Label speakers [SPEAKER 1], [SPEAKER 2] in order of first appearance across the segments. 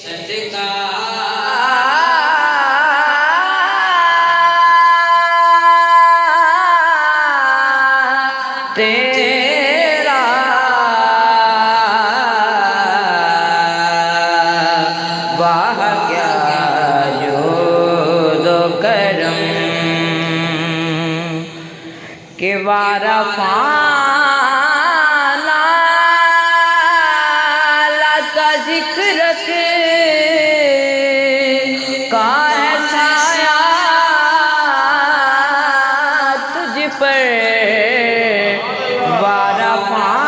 [SPEAKER 1] صدقہ تیرا واہ کیا جود و کرم کہ وارفانا لکا ذکرک کا ہے سایہ تجھ پر وارفانا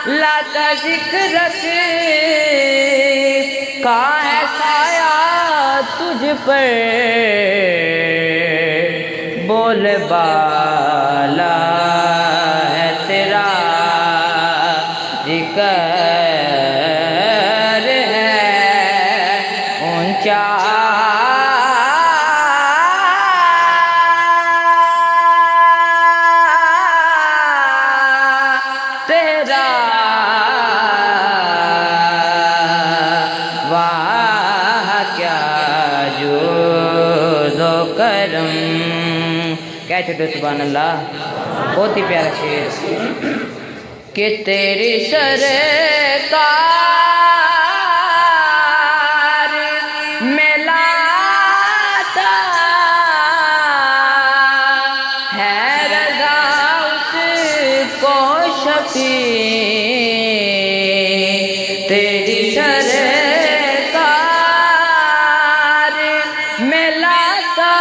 [SPEAKER 1] لکا ذکرک کا ہے سایہ تجھ پر بول بالا ہے تیرا ذکر ہے اونچا تیرا واہ کیا جود و کرم. کیا چھوٹے سبحان اللہ، بہت ہی پیارا شعر. کہ تیری سرکار میں لاتا ہے رضا اس کو شفیع. تیری سرکار میں لاتا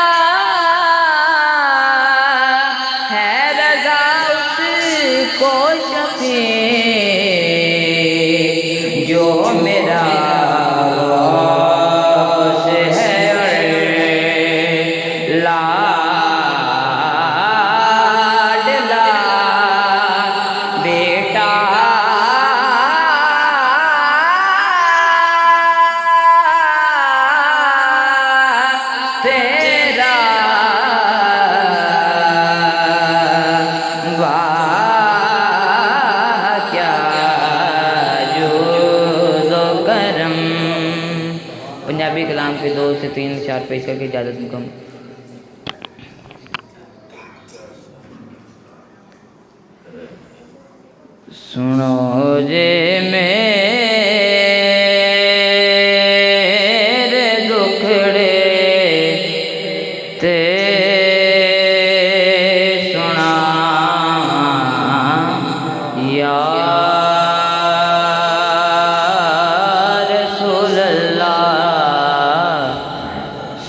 [SPEAKER 1] ہے رضا اس کو شفیع. جو میرا غوث ہے اور لاڈلا بیٹا تیرا واہ کیا جود و کرم. پنجابی کلام کے 2 سے 3 اشعار پیش کر کے اجازت مکم. سنو جے میرے دکھڑے تے سنا یا رسول اللہ.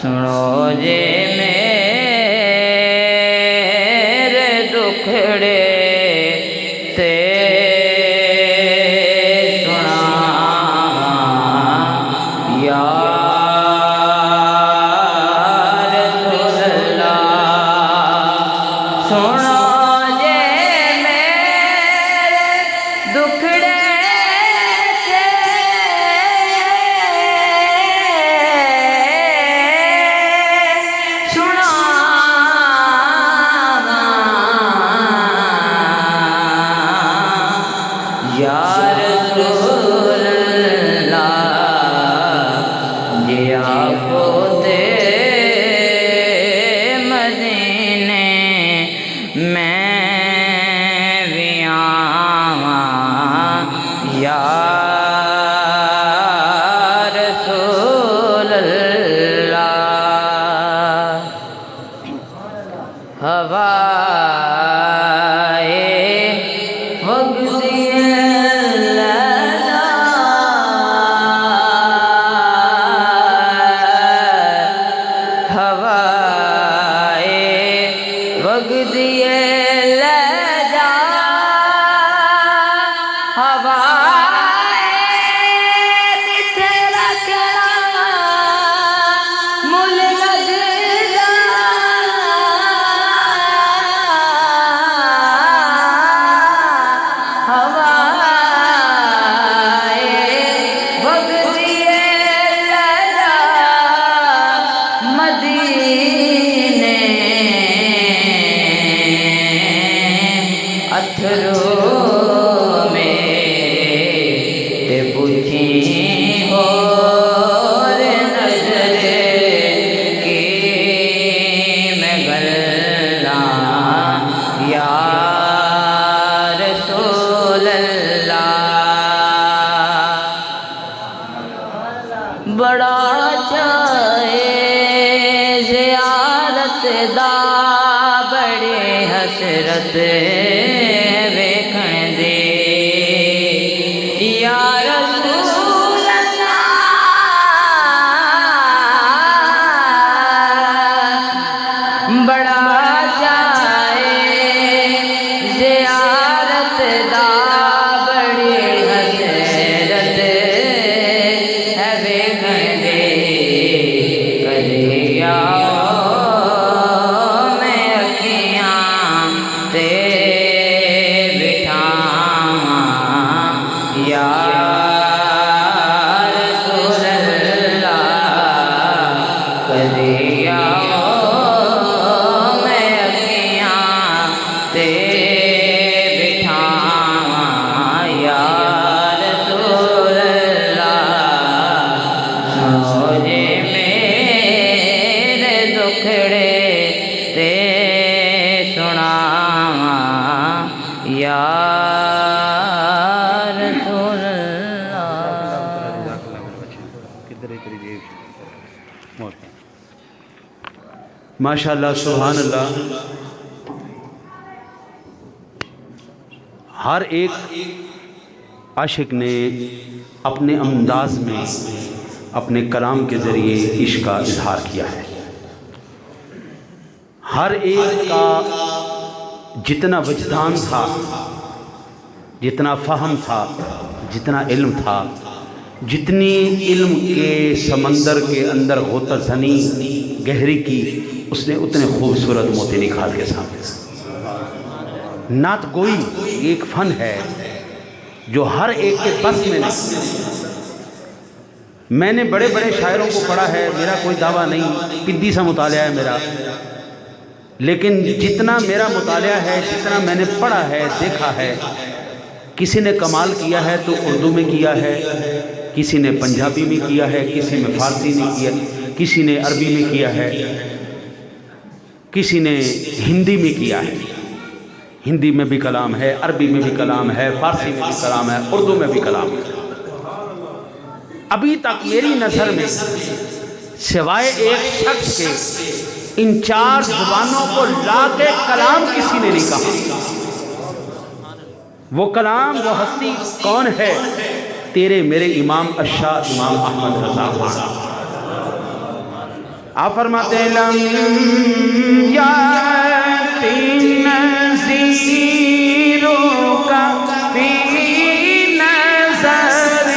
[SPEAKER 1] سنو جے میرے دکھڑے تے سنا یا رسول اللہ. سنو جے میرے دکھڑے تے سنا یا رسول اللہ. یہ آپ ہوتے مدینے میں بھی آواں یا رسول اللہ. ہوائے وقتی وگ دیے لے جا ہوائے تیرا کڑا مل لگ جا. ہوائے وگ دیے لے جا مدینے اتھرو اللہ بڑا چاہے زیارت دا بڑے حسرت ویکھن دے یا رسول اللہ بڑا چاہے زیارت دا بڑی حسرت ہے ویکھن دے کدی آؤ میں اکھیاں تے بٹھاواں یا رسول اللہ کدی آؤ میں اکھیاں تے بٹھاواں یا رسول اللہ سنو جے میرے دکھڑے تے سناواں یا رسول اللہ
[SPEAKER 2] ماشاءاللہ سبحان اللہ. ہر ایک عاشق نے اپنے انداز میں اپنے کلام کے ذریعے عشق کا اظہار کیا ہے. ہر ایک کا جتنا وجدان تھا، جتنا فہم تھا، جتنا علم تھا، جتنی علم کے سمندر کے اندر غوطہ زنی گہری کی، اس نے اتنے خوبصورت موتی نکھار کے سامنے. نعت گوئی ایک فن ہے جو ہر ایک کے بس میں نہیں. میں نے بڑے بڑے شاعروں کو پڑھا ہے، میرا کوئی دعویٰ نہیں، پدی سا مطالعہ ہے میرا، لیکن جتنا میرا مطالعہ ہے، جتنا میں نے پڑھا ہے، دیکھا ہے، کسی نے کمال کیا ہے تو اردو میں کیا ہے، کسی نے پنجابی میں کیا ہے، کسی نے فارسی میں کیا، کسی نے عربی میں کیا ہے، کسی نے ہندی میں کیا ہے. ہندی میں بھی کلام ہے، عربی میں بھی کلام ہے، فارسی میں بھی کلام ہے، اردو میں بھی کلام ہے. ابھی تک میری نظر میں سوائے ایک شخص کے ان 4 زبانوں کو لا کے کلام کسی نے نہیں کہا. وہ کلام، وہ ہستی کون ہے؟ تیرے میرے امام الشاہ امام احمد رضا خان. آپ فرماتے ہیں لم یاتی نظیروں کا فی نظر،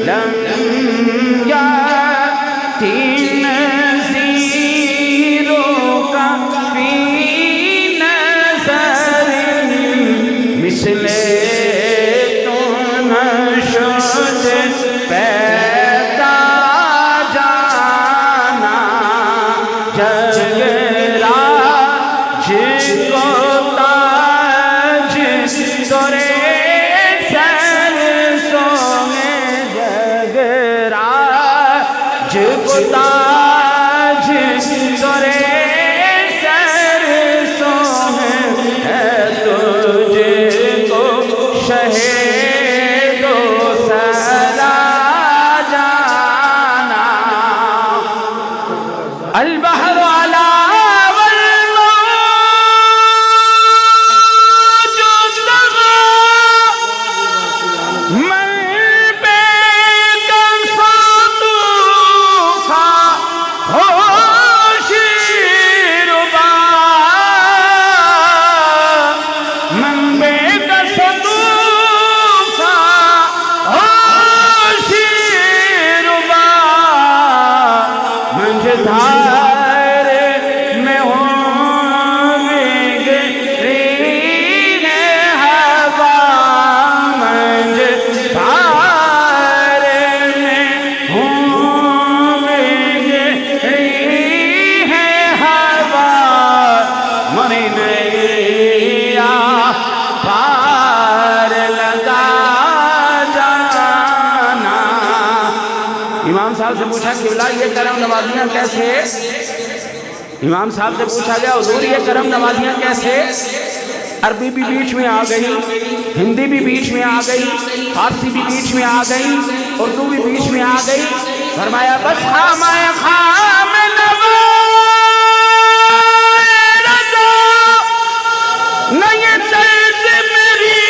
[SPEAKER 2] لم یاتی نظیروں کا فی نظر، مثل تو نشد پیدا جانا، جگرا جس کو تاج تورے سرسوں میں، جگرا جس کو تاج تورے سرسوں میں، ہے تجھے کو شہید و سرا جانا. البحر علا والموج طغى من بك صدوفا ہوش ربا، من بك صدوفا ہوش ربا، منجھ دھار میں ہوں گرین ہوا، منجھ دھار میں ہوں گرین ہوا، منی نیا پار لگا جانا. امام صاحب سے پوچھا کہ بلا یہ کرم نوازیاں کیسے؟ امام صاحب سے پوچھا گیا حضور یہ کرم نوازیاں کیسے؟ عربی بھی بیچ میں آ گئی، ہندی بھی بیچ میں آ گئی، فارسی بھی بیچ میں آ گئی، اردو بھی بیچ میں آ گئی۔ فرمایا بس خامہ خام نہ یہ طرز میری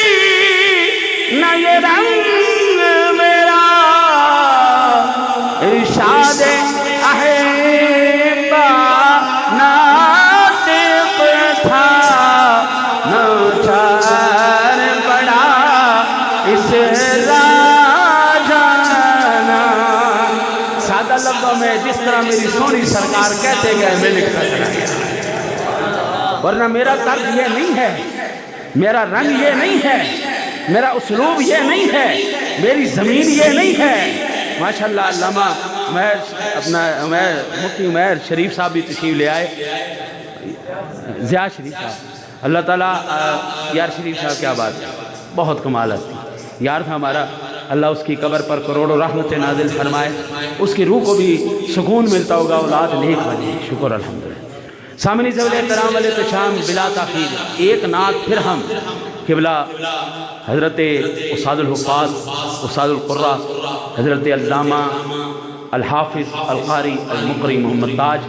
[SPEAKER 2] نہ یہ رنگ میرا، ارشاد احبا ناطق تھا ناچار بڑا اس راجانا۔ سادہ لفظوں میں جس طرح میری سونی سرکار کہتے گئے میں لکھتا چلا گیا، ورنہ میرا طرز یہ نہیں ہے، میرا رنگ یہ نہیں ہے، میرا اسلوب یہ نہیں ہے، میری زمین یہ نہیں ہے۔ ماشاءاللہ علامہ مفتی عمیر شریف صاحب بھی تشریف لے آئے، ضیاء شریف صاحب، اللہ تعالیٰ یار شریف صاحب کیا بات ہے، بہت کمالت تھی، یار تھا ہمارا، اللہ اس کی قبر پر کروڑوں رحمت نازل فرمائے، اس کی روح کو بھی سکون ملتا ہوگا، اولاد نیک بنے، شکر الحمدللہ۔ سامعین ذوی احترام علیہ التشام، بلا تاخیر ایک نعت پھر ہم قبلہ حضرت استاد الحفاظ استاد القراء حضرت علامہ الحافظ القاری المقری محمد تاج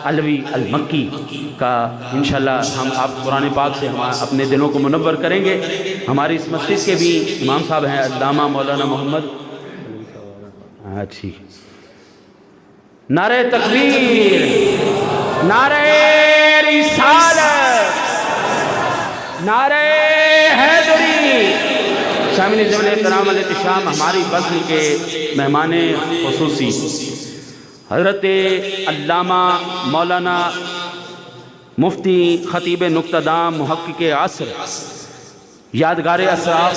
[SPEAKER 2] علوی المکی کا انشاءاللہ ہم آپ قرآن پاک سے ہم اپنے دلوں کو منور کریں گے۔ ہماری اس مسجد کے بھی امام صاحب ہیں علامہ مولانا محمد، ٹھیک، نعرہ تکبیر، نعرہ رسالت، نعرہ حیدری۔ سامعین ذوی احترام علیہ التشام، ہماری بزم کے مہمان خصوصی حضرت علامہ مولانا مفتی خطیب نقطہ دام محقق عصر یادگار اسراف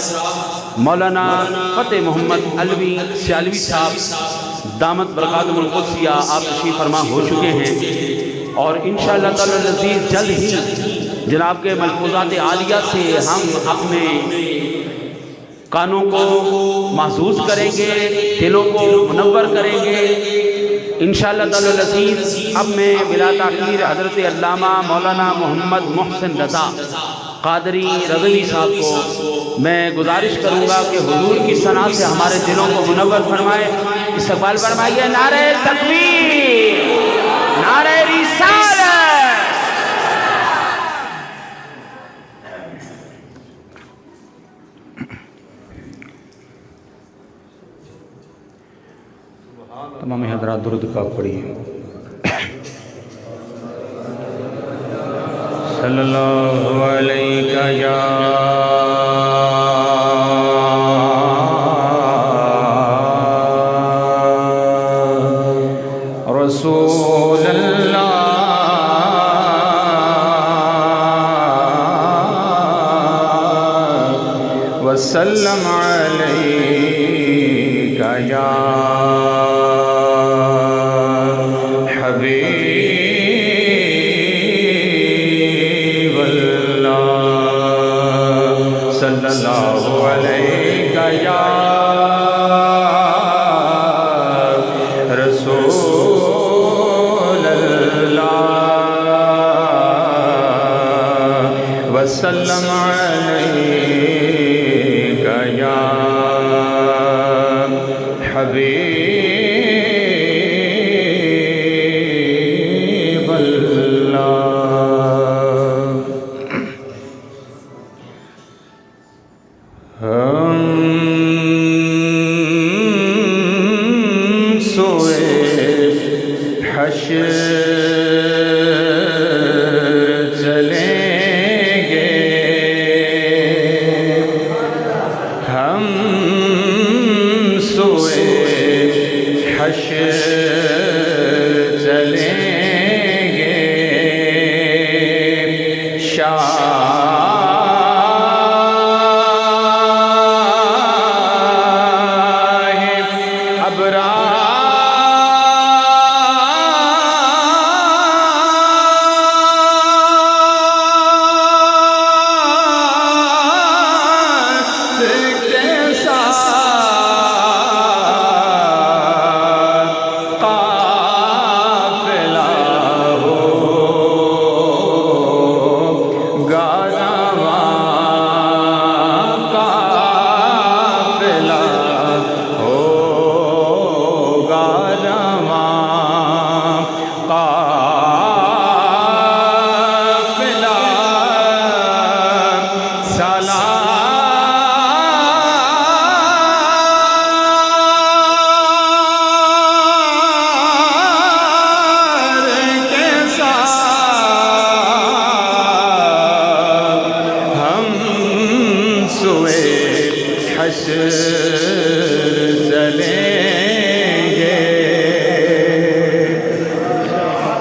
[SPEAKER 2] مولانا فتح محمد علوی سیالوی صاحب دامت برکاتہم القدسیہ آپ تشریف فرما ہو چکے ہیں، اور انشاءاللہ تعالی العزیز جلد ہی جناب کے ملفوظات عالیہ سے ہم اپنے کانوں کو محظوظ کریں گے، دلوں کو منور کریں گے انشاءاللہ تعالی العزیز۔ اب میں بلا تاخیر حضرت علامہ مولانا محمد محسن رضا قادری رضوی صاحب کو میں گزارش کروں گا کہ حضور کی ثنا سے ہمارے دلوں کو منور فرمائے، استقبال فرمائیے۔ نعرہ تکبیر، نعرہ رسالت۔ تمام حضرات درود کا پڑھیے۔ صلی اللہ علیہ یا رسول اللہ وسلم علیہ یا حبیب اللہ، صلی اللہ علیہ یا رسول اللہ وسلم علیہ یا حبیب اللہ۔ ہم سوئے حشر چلیں گے، ہم سوئے حشر چلیں گے،
[SPEAKER 3] حشر چلیں گے،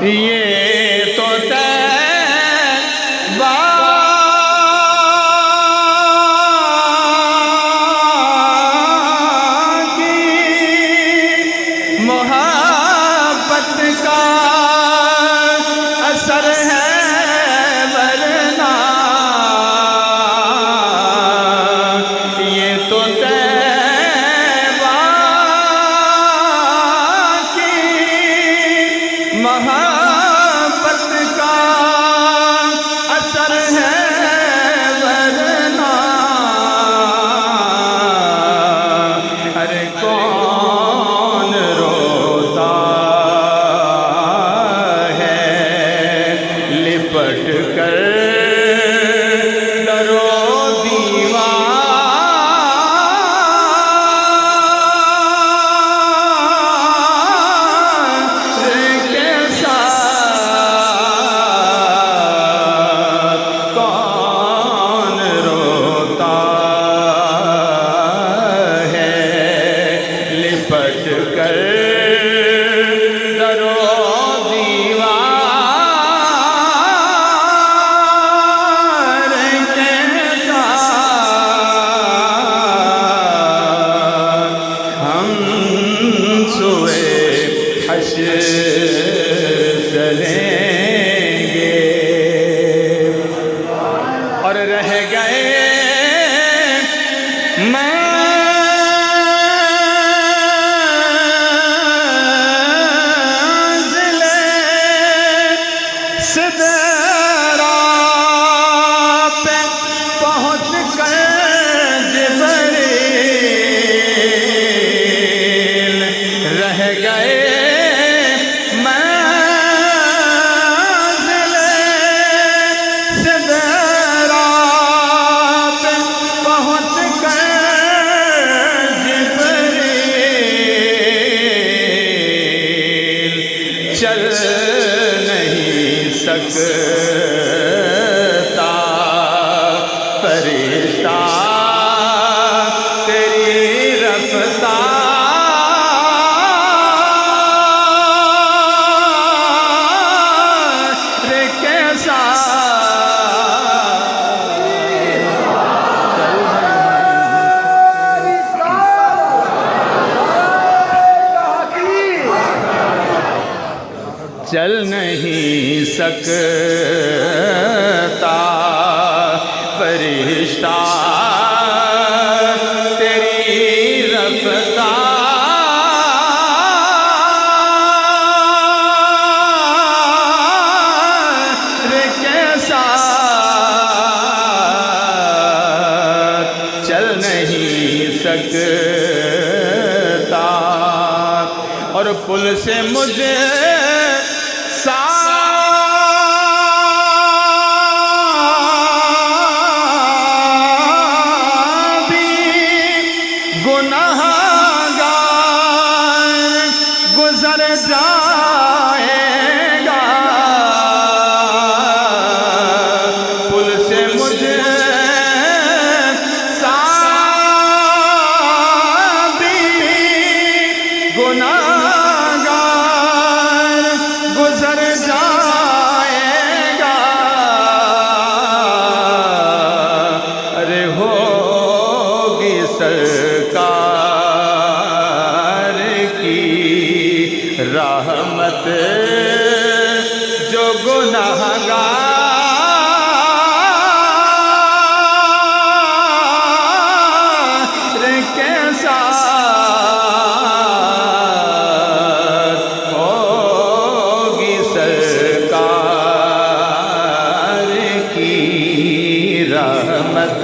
[SPEAKER 3] یہ تو طیبہ کی محبت کا اثر ہے، ورنہ یہ تو طیبہ کی محبت کا اثر ہے، ورنہ ارے کون روتا ہے لپٹ کر در و دیوار کے ساتھ، کون روتا ہے لپٹ کر در و دیوار کے ساتھ، ہم سوئے حشر چلیں گے اور رہ گئے منزل سدرا پہ پہنچ کر جبریل رہ گئے منزل سدرا پہ پہنچ کر جبریل چل نہیں سکتا فرشتہ تیری رفتار کے ساتھ، چل نہیں سکتا فرشتہ تیری رفتار کے ساتھ، چل نہیں سکتا اور پل سے مجھے گناہگار گزر جائے گا، پل سے مجھے سابی گناہگار گزر جائے گا، ارے ہوگی سرکار کی رحمت جو گناہگار کے ساتھ، ہوگی سرکار کی رحمت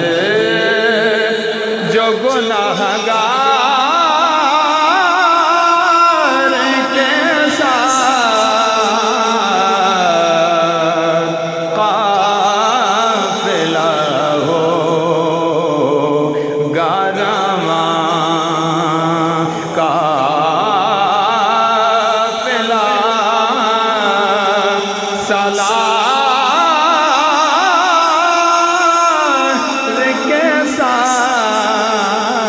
[SPEAKER 3] جو گناہگار کے ساتھ، قافلہ ہو گارواں قافلہ سالار کے ساتھ،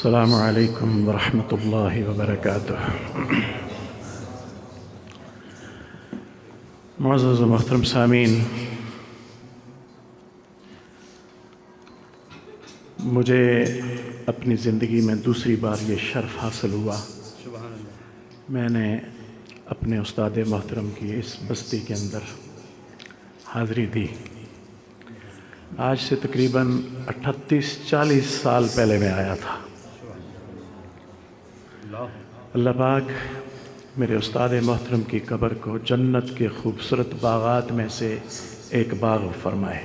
[SPEAKER 4] السلام علیکم ورحمۃ اللہ وبرکاتہ۔ معزز و محترم سامعین، مجھے اپنی زندگی میں دوسری بار یہ شرف حاصل ہوا، میں نے اپنے استاد محترم کی اس بستی کے اندر حاضری دی۔ آج سے تقریباً 38-40 سال پہلے میں آیا تھا۔ اللہ پاک میرے استاد محترم کی قبر کو جنت کے خوبصورت باغات میں سے ایک باغ فرمائے۔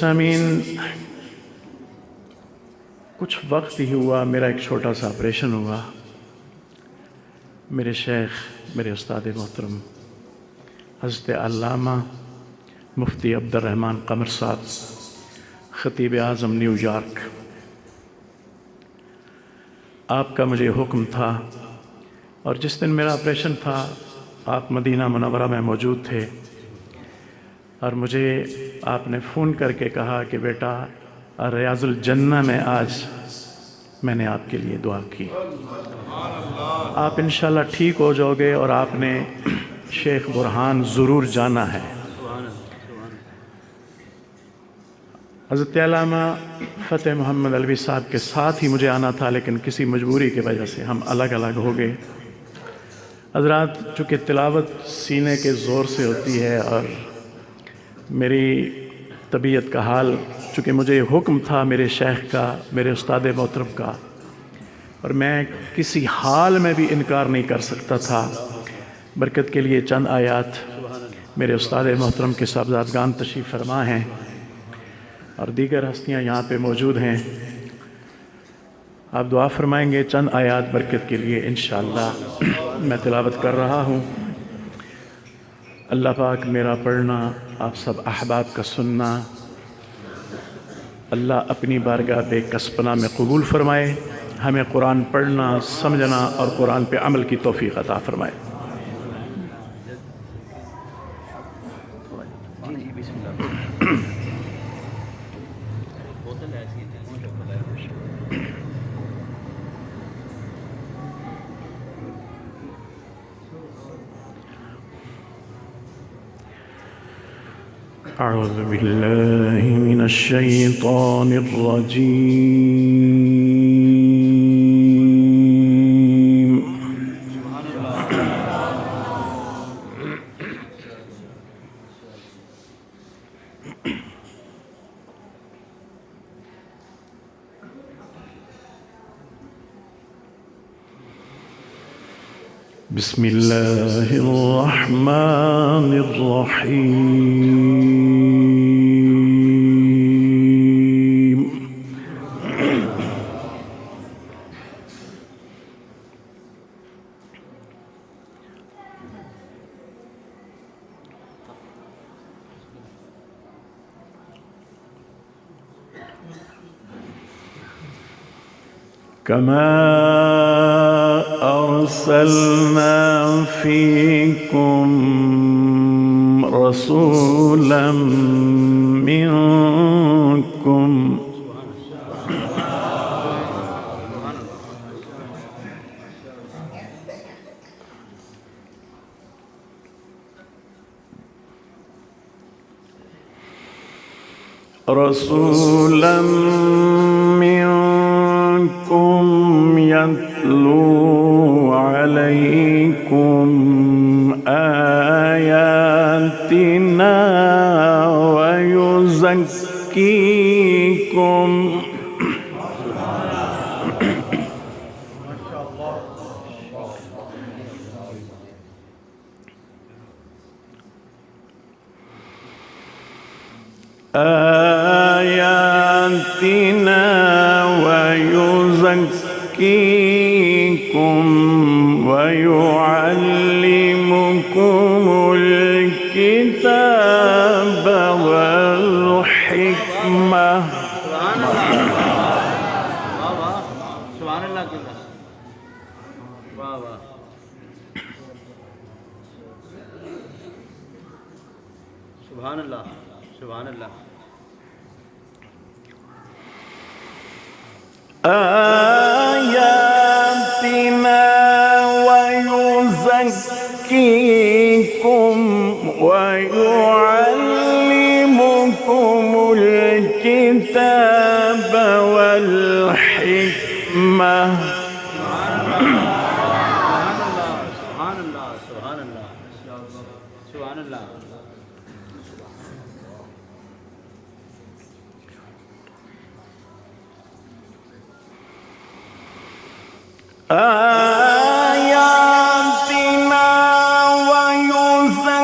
[SPEAKER 4] سامعین، کچھ وقت ہی ہوا، میرا ایک چھوٹا سا آپریشن ہوا۔ میرے شیخ، میرے استاد محترم حضرت علامہ مفتی عبد الرحمن قمر صاحب، خطیب اعظم نیو یارک، آپ کا مجھے حکم تھا، اور جس دن میرا آپریشن تھا آپ مدینہ منورہ میں موجود تھے، اور مجھے آپ نے فون کر کے کہا کہ بیٹا ریاض الجنہ میں آج میں نے آپ کے لیے دعا کی، آپ انشاءاللہ ٹھیک ہو جاؤ گے اور آپ نے شیخ برہان ضرور جانا ہے۔ حضرت علامہ فتح محمد علوی صاحب کے ساتھ ہی مجھے آنا تھا، لیکن کسی مجبوری کی وجہ سے ہم الگ الگ ہو گئے۔ حضرات، چونکہ تلاوت سینے کے زور سے ہوتی ہے اور میری طبیعت کا حال، چونکہ مجھے حکم تھا میرے شیخ کا، میرے استاد محترم کا، اور میں کسی حال میں بھی انکار نہیں کر سکتا تھا۔ برکت کے لیے چند آیات میرے استاد محترم کے صاحبزادگان تشریف فرما ہیں اور دیگر ہستیاں یہاں پہ موجود ہیں، آپ دعا فرمائیں گے چند آیات برکت کے لیے انشاءاللہ۔ میں تلاوت کر رہا ہوں، اللہ پاک میرا پڑھنا، آپ سب احباب کا سننا اللہ اپنی بارگاہ بے کسپنا میں قبول فرمائے، ہمیں قرآن پڑھنا، سمجھنا اور قرآن پہ عمل کی توفیق عطا فرمائے۔ اعوذ باللہ من الشیطان الرجیم۔ بسم اللہ الرحمن الرحیم۔ كما أرسلنا فيكم رسولا منكم يتلو عليكم آياتنا ويزكيكم ويعلمكم الكتاب والحكمة۔
[SPEAKER 2] سبحان اللہ کی واہ واہ، سبحان اللہ، سبحان اللہ۔
[SPEAKER 4] آياتنا ويزكيكم ويعلمكم الكتاب والحكمة آياتنا ويزكيكم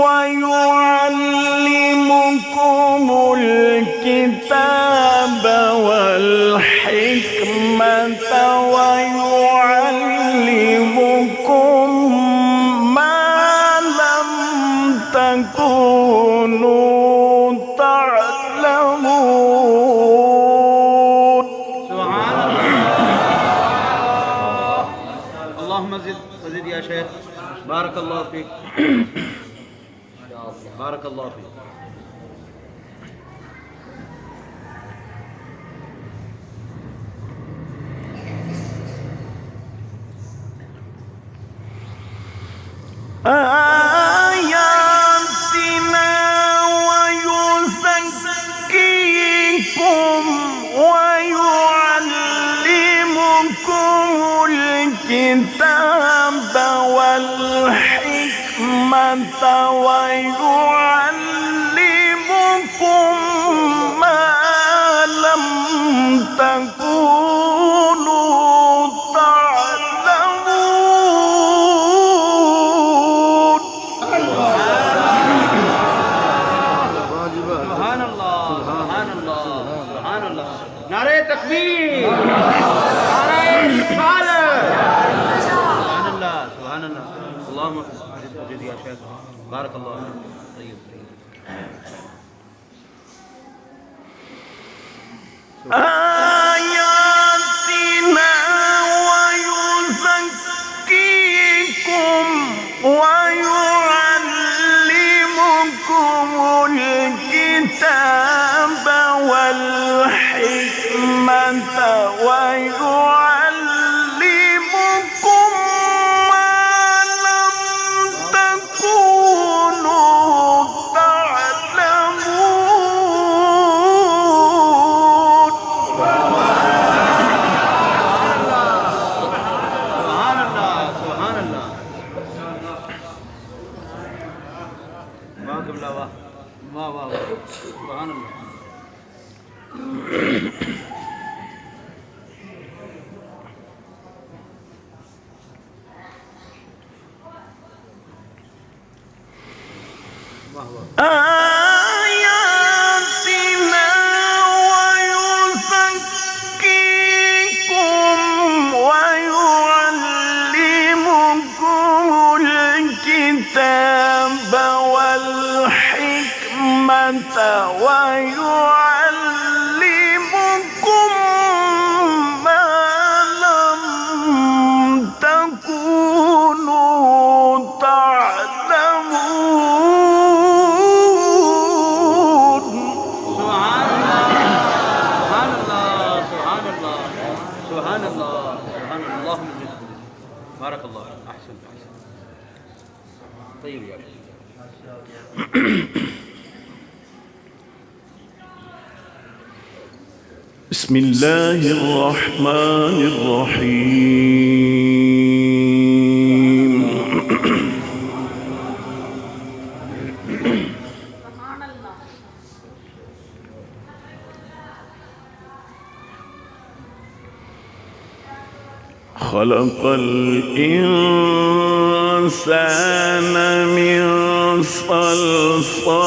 [SPEAKER 4] ويعلمكم الكتاب والحكمة ويعلمكم ما لم تكونوا تعلمون.
[SPEAKER 2] اللهم زد وزد يا شيخ. بارك الله فيك. بارك الله فيك.
[SPEAKER 4] آياتنا ويزكيكم ويعلمكم الكتاب والحكمة ويعلمكم ما لم تكونوا تعلمون.
[SPEAKER 2] سبحان الله سبحان الله سبحان الله. نعرہ تکبیر، نعرہ رسالت. سبحان اللہ سبحان اللہ. اللهم زد وزد يا شيخ. بارك الله فيك. طيب طيب.
[SPEAKER 4] آياتنا ويزكيكم ويعلمكم الكتاب والحكمة ويعلمكم ما لم تكونوا تعلمون.
[SPEAKER 2] سبحان اللہ سبحان اللہ. واہ قبلہ واہ واہ واہ واہ. سبحان اللہ. واہ واہ.
[SPEAKER 4] آياتنا ويزكيكم ويعلمكم الكتاب والحكمة ويعلمكم ما لم تكونوا تعلمون.
[SPEAKER 2] سبحان اللہ سبحان اللہ سبحان اللہ سبحان اللہ. اللهم زد. بارك الله. احسن احسن. طيب يا شيخ.
[SPEAKER 4] بسم الله الرحمن الرحيم. خلق الإنسان من صلصال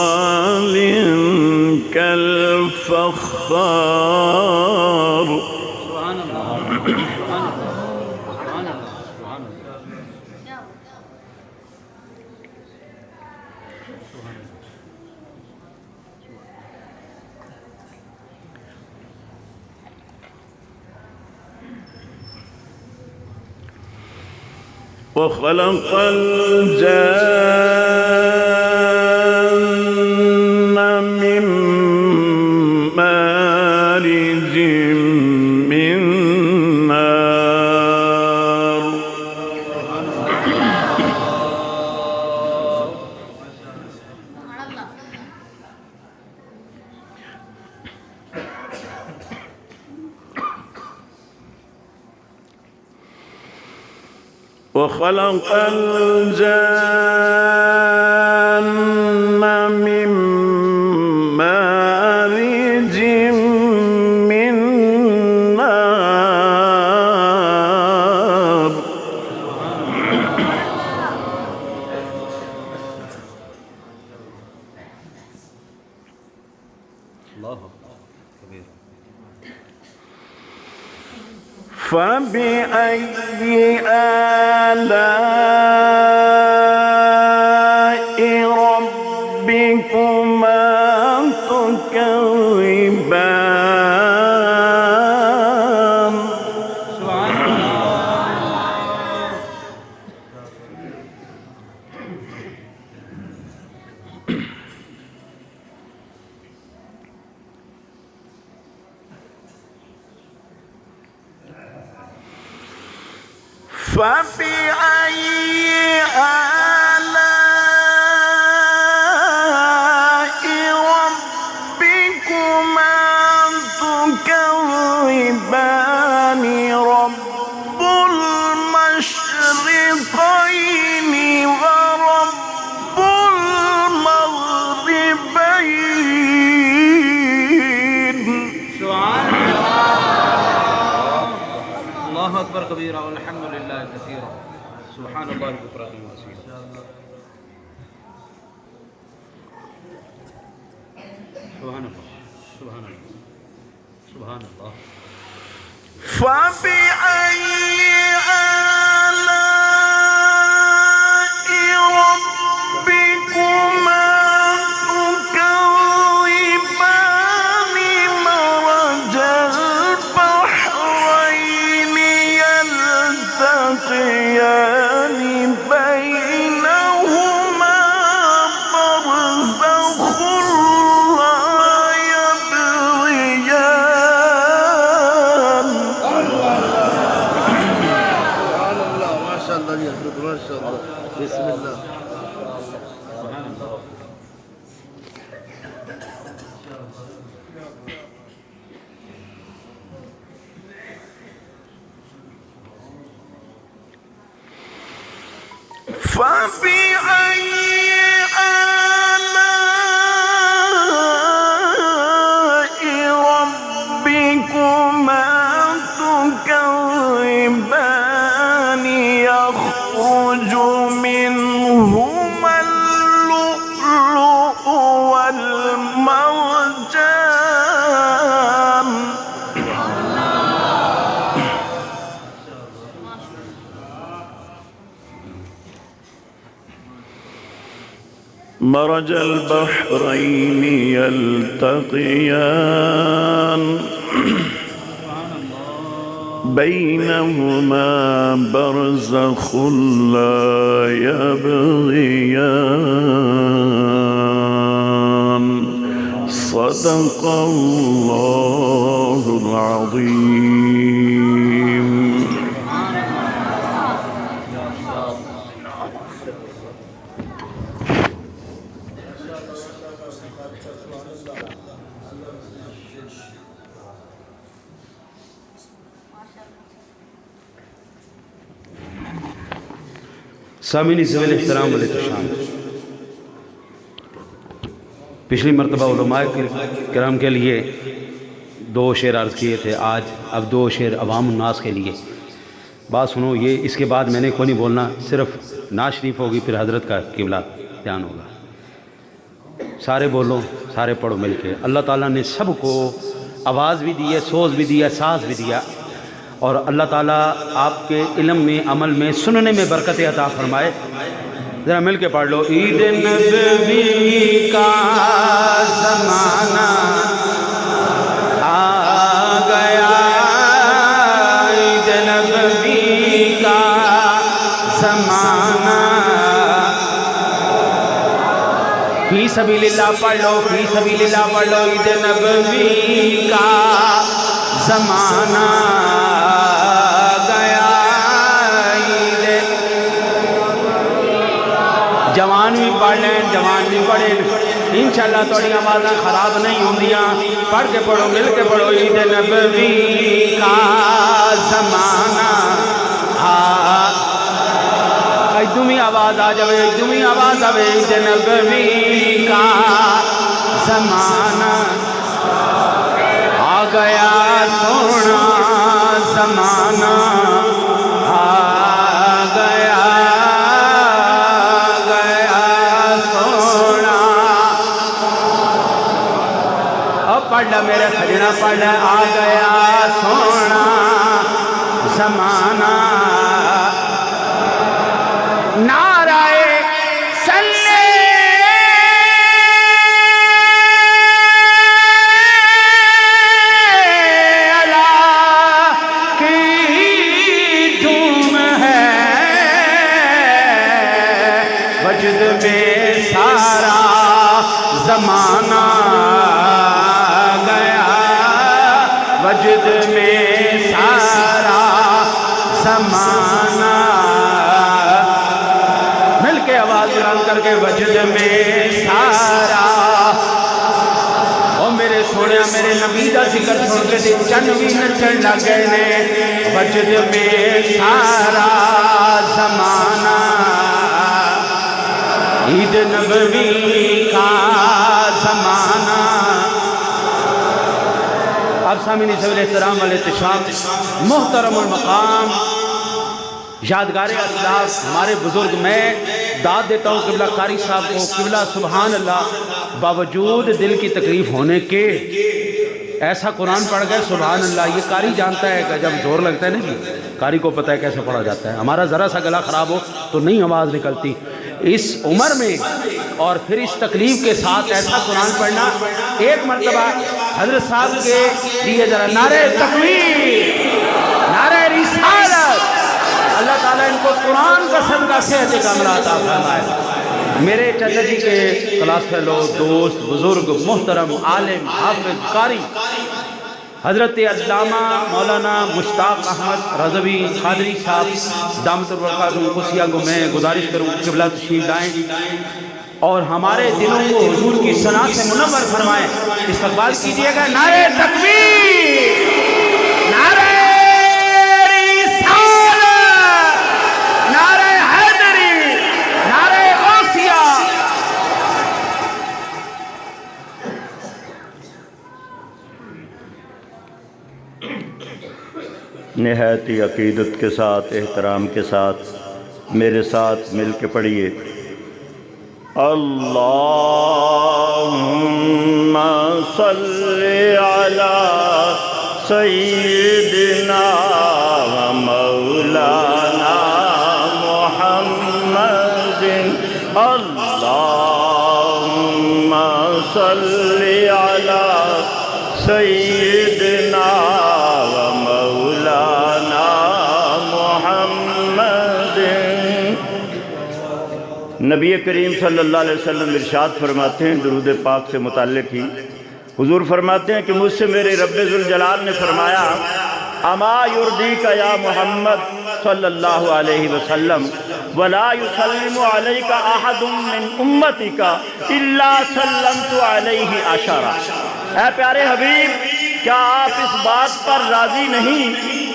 [SPEAKER 4] كالفخار.
[SPEAKER 2] سبحان اللہ سبحان اللہ سبحان اللہ سبحان اللہ.
[SPEAKER 4] وخلق الجان من مارج وخلق الجن من مارج من نار فبأي آلاء ربكما تكذبان فبأي آلاء ربكما تكذبان رب المشرقين ورب المغربين
[SPEAKER 2] الله أكبر كبيرا والحمد لله كثيرا سبحان الله بكرة وأصيلا سبحان الله سبحان الله سبحان الله
[SPEAKER 4] فبأي آلاء ربكما تكذبان مرج البحرين يلتقيان بينهما برزخ لا يبغيان
[SPEAKER 5] ما شاء الله يا حبيبي ما شاء الله بسم الله
[SPEAKER 4] فبأي آلاء ربكما تكذبان يخرج منهما اللؤلؤ والمرجان مرج البحرين يلتقيان بينهما برزخ لا يبغيان صدق الله العظيم.
[SPEAKER 2] سامعین ذویل احترام والاحتشام، پچھلی مرتبہ علماء کرام کے لیے 2 شعر عرض کیے تھے، آج اب 2 شعر عوام الناس کے لیے. بات سنو، یہ اس کے بعد میں نے کوئی نہیں بولنا، صرف نعت شریف ہوگی، پھر حضرت کا قبلہ بیان ہوگا. سارے بولو، سارے پڑھو مل کے. اللہ تعالیٰ نے سب کو آواز بھی دی ہے، سوز بھی دیا، ساز بھی دیا، اور اللہ تعالیٰ آپ کے علم میں، عمل میں، سننے میں برکت عطا فرمائے. ذرا مل کے پڑھ لو. عید نبوی کا زمانہ آ گیا، عید نبوی کا زمانہ. فی سبیل اللہ پڑھ لو، فی سبیل اللہ پڑھ لو. عید نبوی کا زمانہ گیا، جوان بھی پڑھ لیں، جوان بھی پڑھیں، انشاءاللہ تھوڑی آوازیں خراب نہیں ہوندیاں. پڑھ کے پڑھو، مل کے پڑھو. عید نبوی کا زمانہ آواز آ جائے جمی آواز آوے نبوی کا زمانہ آ گیا سونا زمانہ آ گیا سونا اب پڑھ لے میرے سجنا پڑھ لے آ گیا سونا زمانہ نعرہ صلی اللہ کی دھوم ہے وجد میں سارا زمانہ گیا وجد میں سارا زمانہ مل کے آواز بلند کر کے وجد میں سارا او میرے سونے میرے نبی دا ذکر سن کے دن چن بھی نچن لگے نے وجد میں سارا زمانہ عید نبوی کا زمانہ اب سامعین سبیل احترام والاحتشام محترم المقام یادگار اسلاف ہمارے بزرگ میں داد دیتا ہوں قبلہ قاری صاحب کو قبلہ سبحان اللہ باوجود دل کی تکلیف ہونے کے ایسا قرآن پڑھ گئے سبحان اللہ یہ قاری جانتا ہے کہ جب زور لگتا ہے نا جی قاری کو پتہ ہے کیسے پڑھا جاتا ہے ہمارا ذرا سا گلا خراب ہو تو نہیں آواز نکلتی اس عمر میں اور پھر اس تکلیف کے ساتھ ایسا قرآن پڑھنا ایک مرتبہ حضرت صاحب کے لیے ذرا نعرہ تکبیر نعرہ رسالت اللہ تعالیٰ ان کو قرآن کا صدقہ صحت کاملہ عطا فرمائے میرے چچا جی کے کلاس فیلو دوست بزرگ محترم عالم حافظ قاری حضرت علامہ مولانا مشتاق احمد رضوی قادری صاحب دامت البرکاتہ قدسیہ کو میں گزارش کروں قبلہ تشریف لائیں اور ہمارے دلوں کو حضور کی ثنا سے منور فرمائیں استقبال کیجئے گا نعرہ تکبیر نعرہ
[SPEAKER 6] نہایت ہی عقیدت کے ساتھ احترام کے ساتھ میرے ساتھ مل کے پڑھیے اللہم صلی علی سیدنا و مولانا محمد اللہم صلی علی سیدنا و مولانا محمد نبی کریم صلی اللہ علیہ وسلم ارشاد فرماتے ہیں درود پاک سے متعلق ہی حضور فرماتے ہیں کہ مجھ سے میرے رب ذوالجلال نے فرمایا اما یردیک یا محمد صلی اللہ علیہ وسلم ولا یسلم علیک احد من امتک الا سلمت علیہ عشرہ اے پیارے حبیب کیا آپ اس بات پر راضی نہیں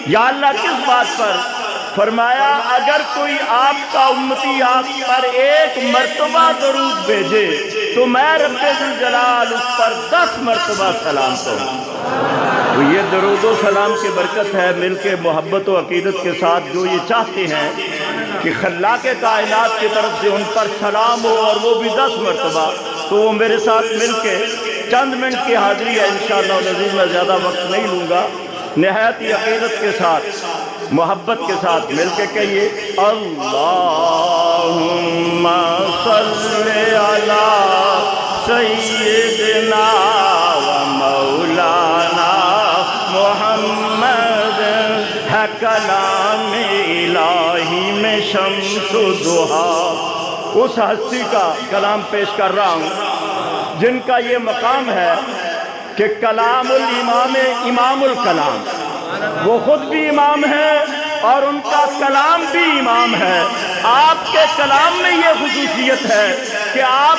[SPEAKER 6] یا اللہ کس بات پر فرمایا اگر کوئی آپ کا امتی آپ پر ایک مرتبہ درود بھیجے تو میں رب ذوالجلال اس پر 10 مرتبہ سلام کروں تو یہ درود و سلام کی برکت ہے مل کے محبت و عقیدت کے ساتھ جو یہ چاہتے ہیں کہ خلاق کائنات کی طرف سے ان پر سلام ہو اور وہ بھی 10 مرتبہ تو وہ میرے ساتھ مل کے چند منٹ کی حاضری ہے انشاءاللہ العزیز میں زیادہ وقت نہیں لوں گا نہایت ہی عقیدت کے ساتھ محبت کے ساتھ مل کے کہیے اللہم صلی علی سیدنا و مولانا محمد ہے کلام الہی میں شمس و ضحیٰ اس ہستی کا کلام پیش کر رہا ہوں جن کا یہ مقام ہے کہ کلام الامام امام الکلام وہ خود بھی امام ہے اور ان کا کلام بھی امام ہے آپ کے کلام میں یہ خصوصیت ہے کہ آپ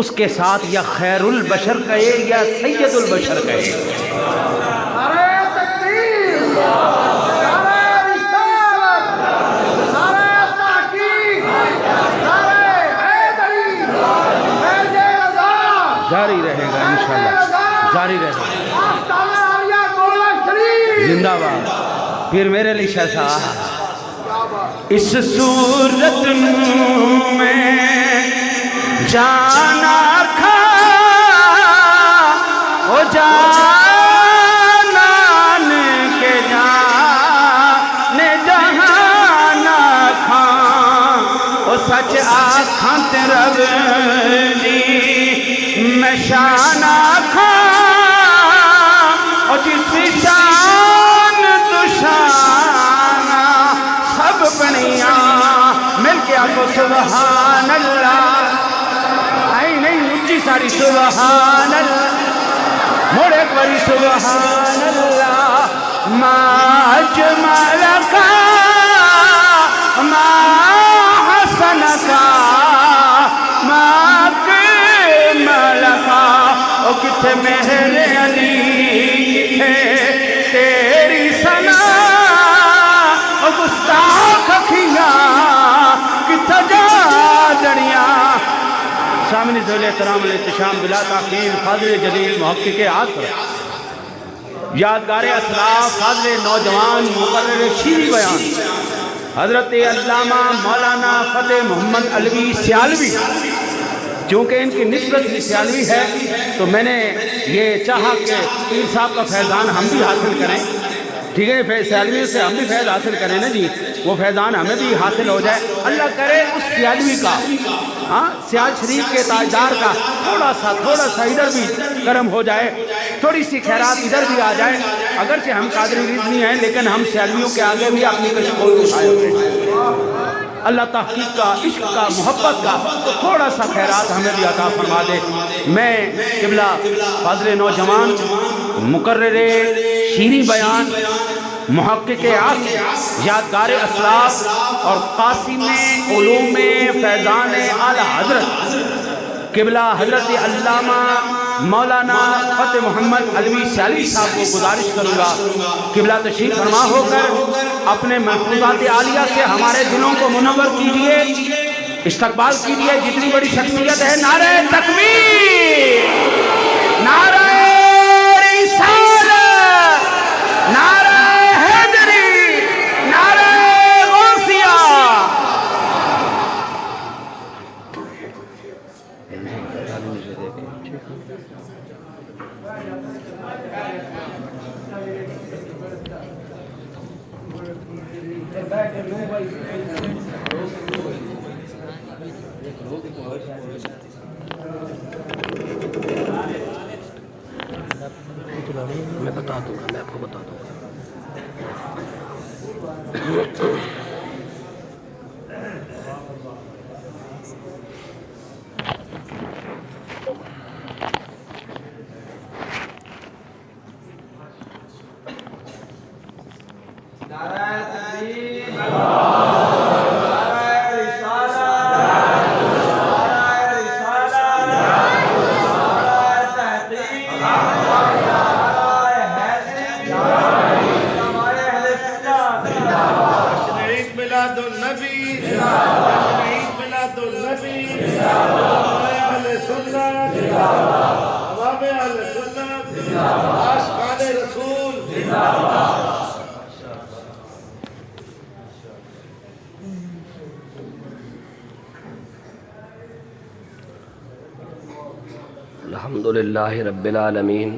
[SPEAKER 2] اس کے ساتھ یا خیر البشر کہے یا سید البشر کہے.
[SPEAKER 5] نعرہ تکبیر، نعرہ رسالت، نعرہ تحقیق، نعرہ حیدری، فیض رضا،
[SPEAKER 2] جاری رہے گا انشاءاللہ، جاری رہے گا.
[SPEAKER 5] آستانہ عالیہ گولڑا شریف،
[SPEAKER 2] زندہ باد. پھر میرے لیے شہزا اس صورت میں جانا کھا او جانان کے جانے جہانا کھا او سچ آکھاں تے رب دی میں شانہ کھا او جس شان تو شانہ سب بنیاں مل کے آگو سبحان اللہ. آئی نہیں اونچی ساری سبحان اللہ، موڑ ایک باری سبحان اللہ. ما اجمل کا ما حسن کا ما اکمل کا. او کتھے میرے علی کتھے تیری ثنا، او گستاخ اکھیاں کتھے جا جڑیاں. سامنے ذوال احترام الاحتشام بلا تاخیر فاضل جلیل محقق عصر یادگار اسلاف فاضل نوجوان مقرر شیریں بیان حضرت علامہ مولانا فتح محمد علوی سیالوی. چونکہ ان کی نسبت ہی سیالوی ہے تو میں نے یہ چاہا کہ پیر صاحب کا فیضان ہم بھی حاصل کریں. ٹھیک ہے، سیالوی سے ہم بھی فیض حاصل کریں نا جی، وہ فیضان ہمیں بھی حاصل ہو جائے. اللہ کرے اس سیالوی کا، سیال شریف کے تاجدار کا تھوڑا سا ادھر بھی کرم ہو جائے، تھوڑی سی خیرات ادھر بھی آ جائے. اگرچہ ہم قادری رضوی ہیں لیکن ہم سیالویوں کے آگے بھی اپنی کشکول اٹھائے ہوئے ہیں. اللہ تحقیق کا، عشق کا، محبت کا تو تھوڑا سا خیرات ہمیں بھی عطا فرما دے. میں قبلہ فاضل نوجوان مقرر شیریں بیان محقق عصر یادگار اسلاف اور قاسم علوم فیضان اعلی حضرت قبلہ حضرت علامہ مولانا فتح محمد علوی سیالوی صاحب کو گزارش کروں گا قبلہ تشریف فرما ہو کر اپنے محفوظات عالیہ سے ہمارے دلوں کو منور کیجئے، استقبال کیجئے. جتنی بڑی شخصیت ہے، نعرہ تکبیر، نعرہ رسالت، نعرہ حیدری، نعرہ غوثیہ. میں بتا دوں گا، میں آپ کو بتا دوں گا.
[SPEAKER 7] الحمدللہ رب العالمین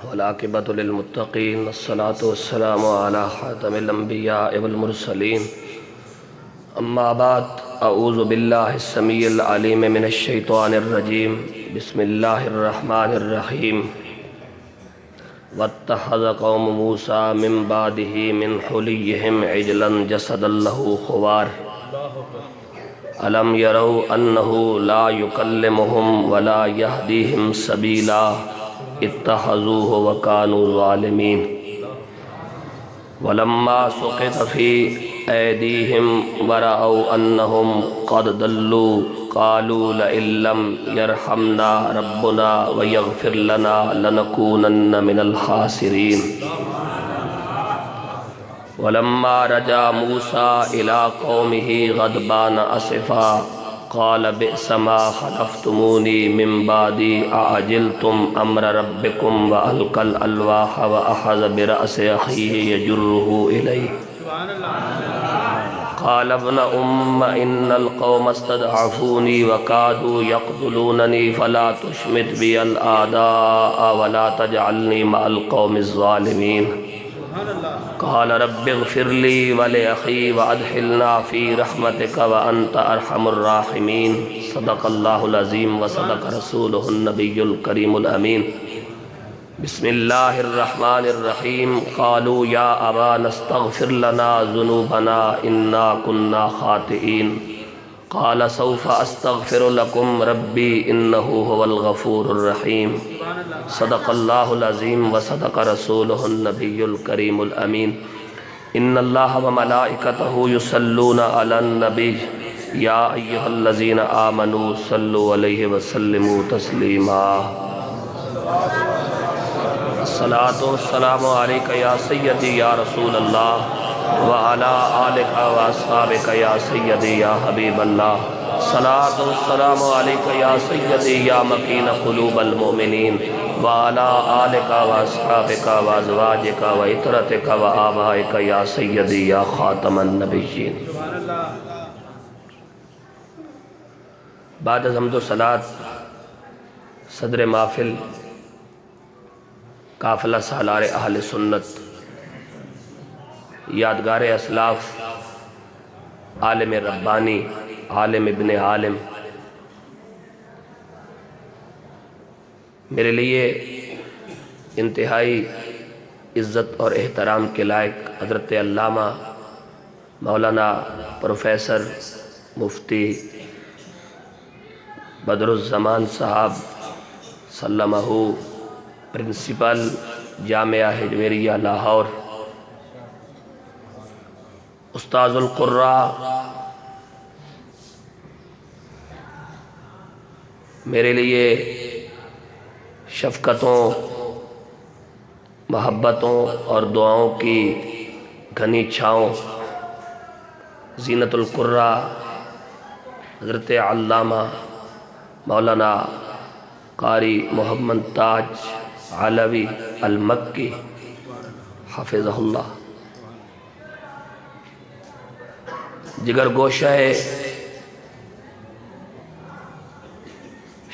[SPEAKER 7] والعاقبۃ للمتقین والصلاة والسلام علی خاتم الانبیاء والمرسلین. اما بعد، اعوذ باللہ السمیع العلیم من الشیطان الرجیم. بسم اللہ الرحمن الرحیم. واتخذ قوم موسیٰ من بعدہ من حلیہم عجلا جسدا لہ خوار الم یروا انہ لا یکلمہم ولا یہدیہم سبیلا اتخذوہ وکانوا ظالمین. ولما سقط فی أيديهم ورأوا أنهم قد ضلوا قالوا لئن لم يرحمنا ربنا ويغفر لنا لنكونن من الخاسرين ولما رجع موسى إلى قومه غضبان أسفا قال بئس ما خلفتموني من بعدي أعجلتم أمر ربكم وألقى الألواح وأخذ برأس أخيه يجره إليه قال ابن إن القوم استضعفوني وكادوا يقتلونني فلا تشمت بي الأعداء ولا تجعلني مع القوم الظالمين قال رب اغفر لي ولأخي وأدخلنا في رحمتك وأنت أرحم الراحمين صدق الله العظيم وصدق رسوله النبي الكريم الأمين بسم الله الرحمن الرحيم قالوا يا أبانا استغفر لنا ذنوبنا إنا كنا خاطئين قال سوف أستغفر لكم ربي إنه هو الغفور الرحيم صدق الله العظيم وصدق رسوله النبي الكريم الأمين إن الله وملائكته يصلون على النبي يا أيها الذين آمنوا صلوا عليه وسلموا تسليما الصلاة والسلام عليك يا سيدي يا رسول الله وعلى آلك وأصحابك يا سيدي يا حبيب الله صلاة والسلام عليك يا سيدي يا مكين قلوب المؤمنين وعلى آلك وأصحابك وأزواجك وإطرتك وآبائك يا سيدي يا خاتم النبيين بعد حمد و صلاة صدر محفل قافلہ سالار اہل سنت یادگار اسلاف عالم ربانی عالم ابن عالم میرے لیے انتہائی عزت اور احترام کے لائق حضرت علامہ مولانا پروفیسر مفتی بدر الزمان صاحب سلمہ پرنسپل جامعہ ہجویریہ لاہور استاذ القراء میرے لیے شفقتوں محبتوں اور دعاؤں کی گھنی چھاؤں زینت القراء حضرت علامہ مولانا قاری محمد تاج علوی المکی حفظہ اللہ جگر گوشہ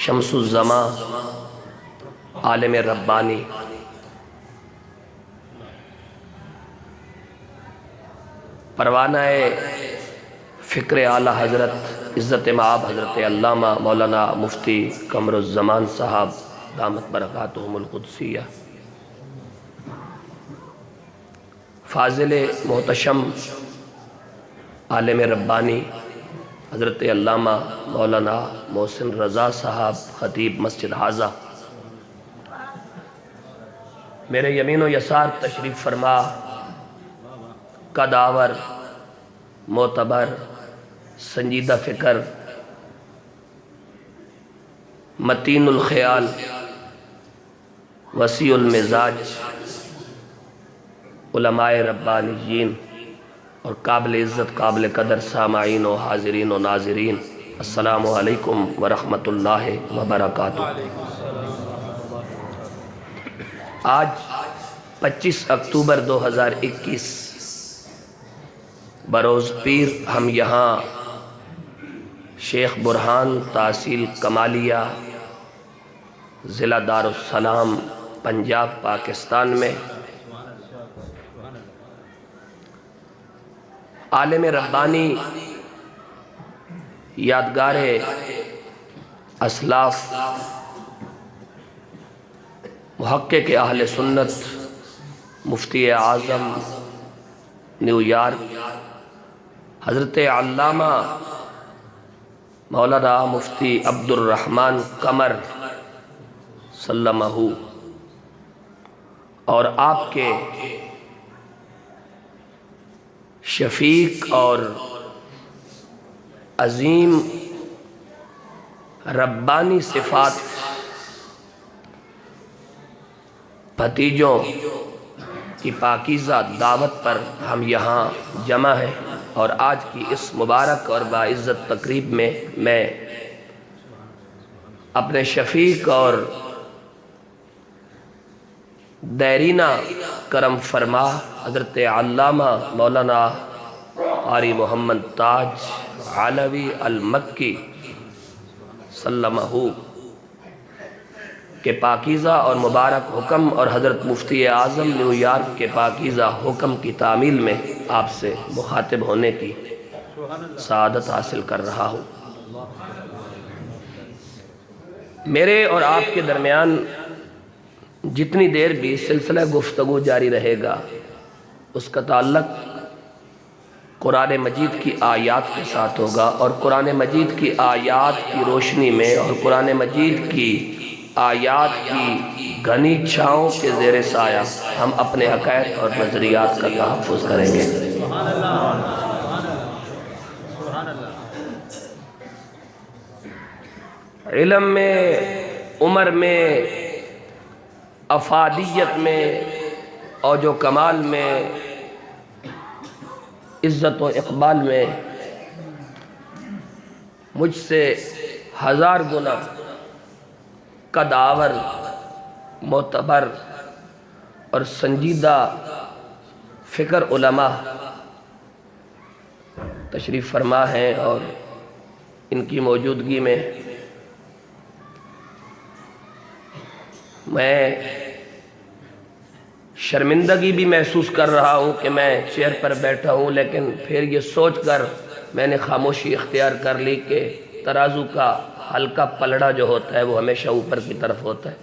[SPEAKER 7] شمس الزماں عالم ربانی پروانہ فکر اعلیٰ حضرت عزت مآب حضرت علامہ مولانا مفتی قمر الزمان صاحب دامت برکاتہم القدسیہ فاضل محتشم عالم ربانی حضرت علامہ مولانا محسن رضا صاحب خطیب مسجد حاضہ میرے یمین و یسار تشریف فرما قداور معتبر سنجیدہ فکر متین الخیال وسیع المزاج علماء ربانیین اور قابل عزت قابل قدر سامعین و حاضرین و ناظرین السلام علیکم ورحمۃ اللہ وبرکاتہ۔ آج 25 اکتوبر 2021 بروز پیر ہم یہاں شیخ برہان تحصیل کمالیہ ضلع دارالسلام پنجاب پاکستان میں عالم ربانی یادگار اسلاف محقق اہل سنت مفتی اعظم نیو یارک حضرت علامہ مولانا مفتی عبد الرحمن قمر سلمہ اور آپ کے شفیق اور عظیم ربانی صفات بھتیجوں کی پاکیزہ دعوت پر ہم یہاں جمع ہیں، اور آج کی اس مبارک اور باعزت تقریب میں میں اپنے شفیق اور دیرینہ کرم فرما حضرت علامہ مولانا قاری محمد تاج علوی المکی سلمہ کے پاکیزہ اور مبارک حکم اور حضرت مفتی اعظم نیو یارک کے پاکیزہ حکم کی تعمیل میں آپ سے مخاطب ہونے کی سعادت حاصل کر رہا ہوں۔ میرے اور آپ کے درمیان جتنی دیر بھی سلسلہ گفتگو جاری رہے گا اس کا تعلق قرآن مجید کی آیات کے ساتھ ہوگا، اور قرآن مجید کی آیات کی روشنی میں اور قرآن مجید کی آیات کی گھنی چھاؤں کے زیر سایہ ہم اپنے عقائد اور نظریات کا تحفظ کریں گے۔ علم میں، عمر میں، افادیت میں، اوج و کمال میں، عزت و اقبال میں مجھ سے ہزار گنا قدآور، معتبر اور سنجیدہ فکر علماء تشریف فرما ہیں، اور ان کی موجودگی میں میں شرمندگی بھی محسوس کر رہا ہوں کہ میں چیئر پر بیٹھا ہوں، لیکن پھر یہ سوچ کر میں نے خاموشی اختیار کر لی کہ ترازو کا ہلکا پلڑا جو ہوتا ہے وہ ہمیشہ اوپر کی طرف ہوتا ہے،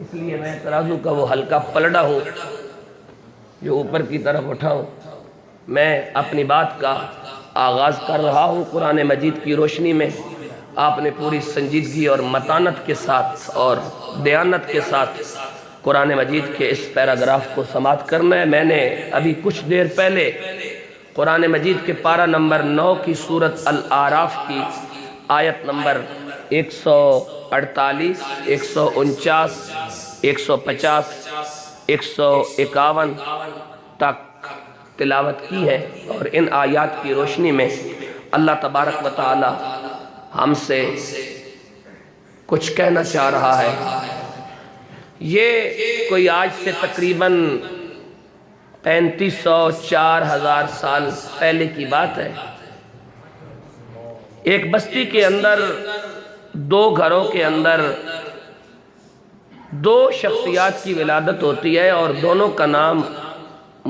[SPEAKER 7] اس لیے میں ترازو کا وہ ہلکا پلڑا ہوں جو اوپر کی طرف اٹھاؤں۔ میں اپنی بات کا آغاز کر رہا ہوں قرآن مجید کی روشنی میں۔ آپ نے پوری سنجیدگی اور متانت کے ساتھ اور دیانت کے ساتھ قرآن مجید کے اس پیراگراف کو سماعت کرنا ہے۔ میں نے ابھی کچھ دیر پہلے قرآن مجید کے پارہ نمبر 9 کی سورت الاعراف کی آیت نمبر 148، 149، 150، 151 تک تلاوت کی ہے، اور ان آیات کی روشنی میں اللہ تبارک و تعالی ہم سے کچھ کہنا چاہ رہا ہے۔ یہ کوئی آج سے تقریباً 3500-4000 سال پہلے کی بات ہے۔ ایک بستی کے اندر، 2 گھروں کے اندر 2 شخصیات کی ولادت ہوتی ہے، اور دونوں کا نام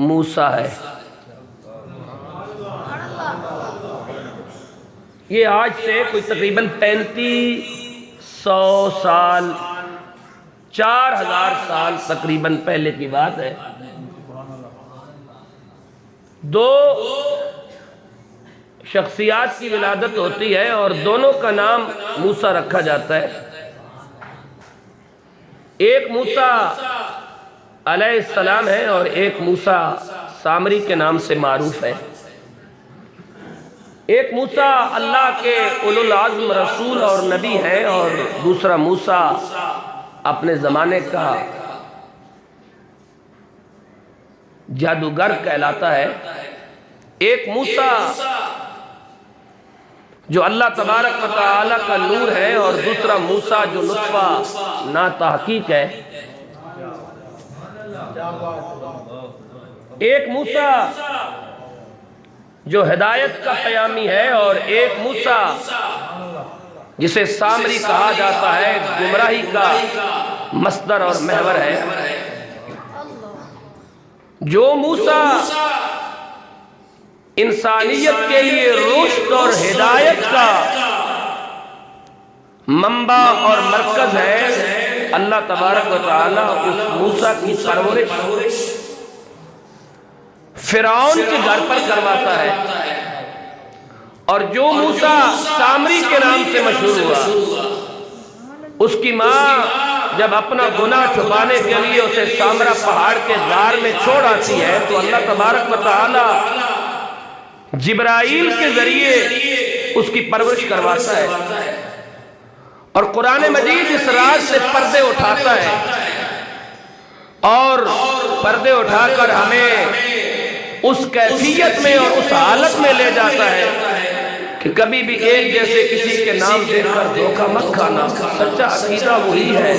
[SPEAKER 7] موسیٰ ہے۔ یہ آج سے کوئی تقریباً 3500 سال، 4000 سال تقریباً پہلے کی بات ہے۔ 2 شخصیات کی ولادت ہوتی ہے اور دونوں کا نام موسیٰ رکھا جاتا ہے۔ ایک موسیٰ علیہ السلام ہے اور ایک موسیٰ سامری کے نام سے معروف ہے۔ ایک موسیٰ اللہ کے اولو العزم رسول اور نبی ہے، اور دوسرا موسیٰ اپنے زمانے کا جادوگر کہلاتا ہے۔ ایک موسیٰ جو اللہ تبارک و تعالی کا نور ہے، اور دوسرا موسیٰ جو نطفہ ناتحقیق ہے۔ ایک موسیٰ جو ہدایت کا پیامی ہے، اور ایک موسیٰ جسے سامری کہا جاتا ہے گمراہی کا مصدر اور محور ہے۔ جو موسیٰ انسانیت کے لیے رشد اور ہدایت کا منبع اور مرکز ہے، اللہ تبارک و تعالی اس موسیٰ کی پرورش فرعون کے گھر پر کرواتا ہے، اور جو موسیٰ سامری کے نام سے مشہور ہوا، اس کی ماں جب اپنا گناہ چھپانے کے لیے اسے سامرا پہاڑ کے غار میں چھوڑ آتی ہے تو اللہ تبارک و تعالی جبرائیل کے ذریعے اس کی پرورش کرواتا ہے، اور قرآن مجید اس راز سے پردے اٹھاتا ہے، اور پردے اٹھا کر ہمیں اس کیفیت میں اور اس حالت میں لے جاتا ہے کہ کبھی بھی ایک جیسے کسی کے نام دیکھ کر دھوکہ مت کھانا، سچا عقیدہ وہی ہے۔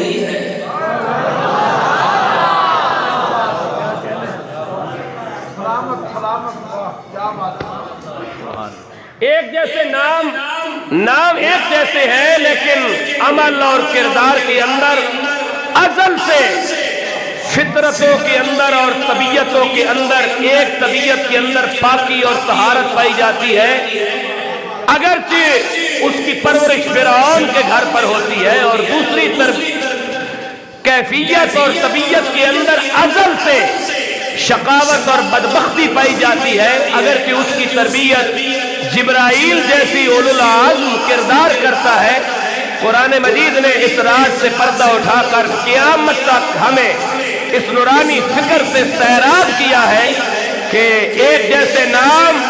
[SPEAKER 7] ایک جیسے نام ایک جیسے ہیں، لیکن عمل اور کردار کے اندر ازل سے فطرتوں کے اندر اور طبیعتوں کے اندر ایک طبیعت کے اندر پاکی اور طہارت پائی جاتی ہے، اگرچہ اس کی پرورش فرعون کے گھر پر ہوتی ہے، اور دوسری طرف کیفیت اور طبیعت کے اندر ازل سے شقاوت اور بدبختی پائی جاتی ہے، اگرچہ اس کی تربیت جبرائیل جیسی اولو العزم کردار کرتا ہے۔ قرآن مجید نے اس راز سے پردہ اٹھا کر قیامت تک ہمیں اس نورانی فکر سے سیراب کیا ہے کہ ایک جیسے نام